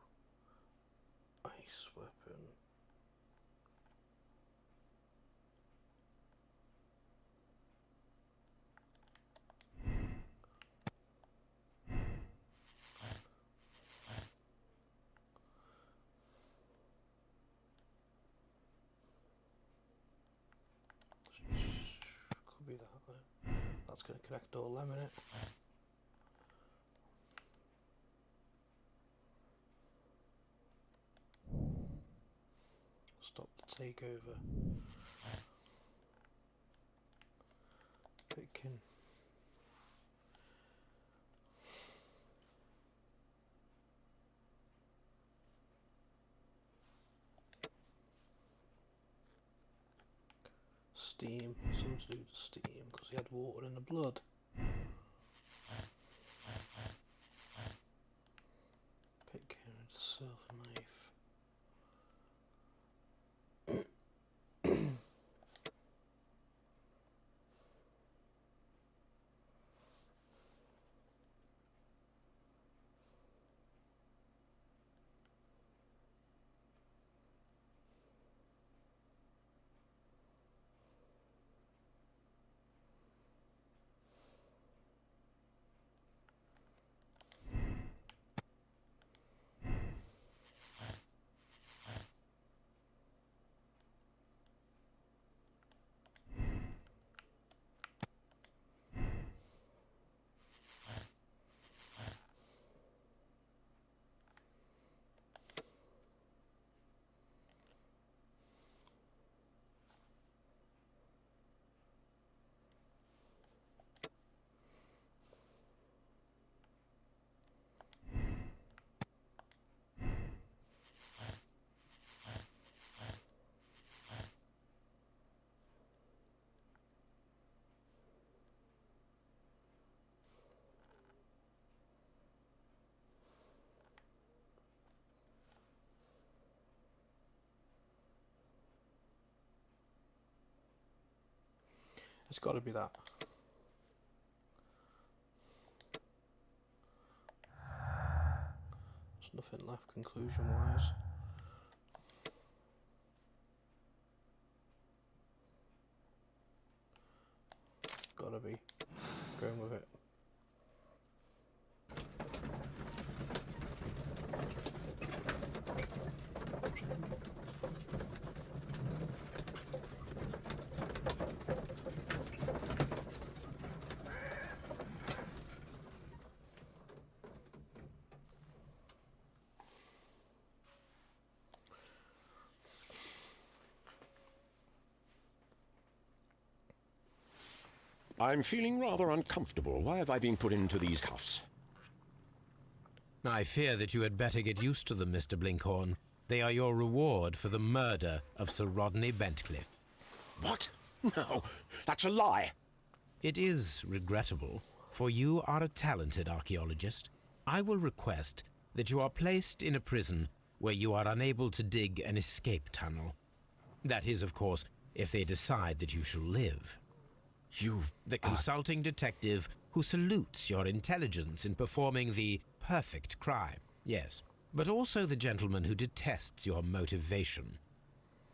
Ice weapon. Could be that there. That's going to connect all them in it. Stop the takeover. Picking. Steam, something to do with steam, because he had water in the blood. Picking with the silver knife. It's got to be that. There's nothing left conclusion-wise. Gotta be. Going with it.
I'm feeling rather uncomfortable. Why have I been put into these cuffs?
I fear that you had better get used to them, Mr. Blinkhorn. They are your reward for the murder of Sir Rodney Bentcliffe.
What? No, that's a lie.
It is regrettable, for you are a talented archaeologist. I will request that you are placed in a prison where you are unable to dig an escape tunnel. That is, of course, if they decide that you shall live. The consulting detective who salutes your intelligence in performing the perfect crime, yes, but also the gentleman who detests your motivation.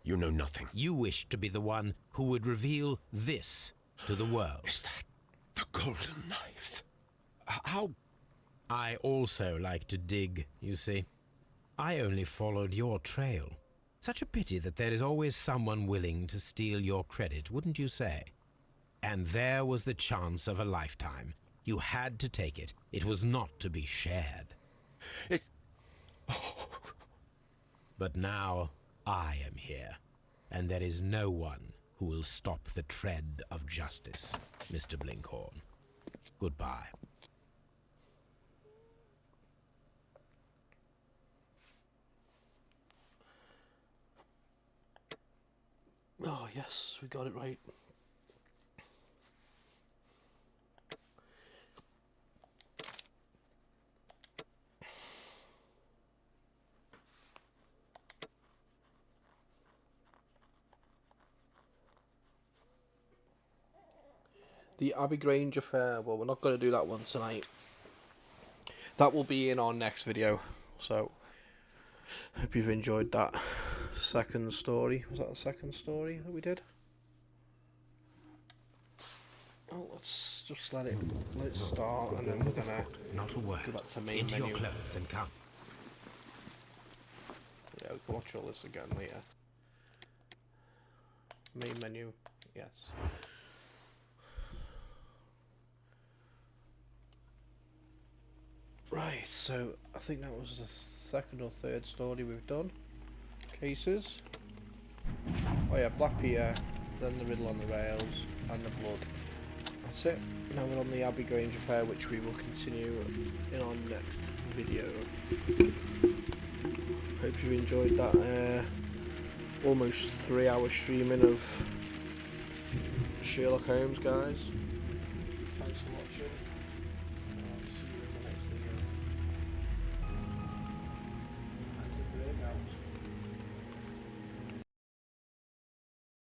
You know nothing.
You wish to be the one who would reveal this to the world.
Is that the golden knife? How?
I also like to dig, you see. I only followed your trail. Such a pity that there is always someone willing to steal your credit, wouldn't you say? And there was the chance of a lifetime. You had to take it. It was not to be shared. But now I am here, and there is no one who will stop the tread of justice, Mr. Blinkhorn. Goodbye.
Oh yes, we got it right. The Abbey Grange affair. Well, we're not going to do that one tonight. That will be in our next video. So, hope you've enjoyed that second story. Was that the second story that we did? Oh, let's just let it start, and then we're gonna
Not a word.
go back to main
Into
menu.
your clothes and come.
Yeah, we can watch all this again later. Main menu, yes. Right, so I think that was the second or third story we've done. Cases. Oh yeah, Black Peter, then the Riddle on the Rails, and the Blood. That's it. Now we're on the Abbey Grange affair, which we will continue in our next video. Hope you enjoyed that almost 3-hour streaming of Sherlock Holmes, guys. Thanks for watching.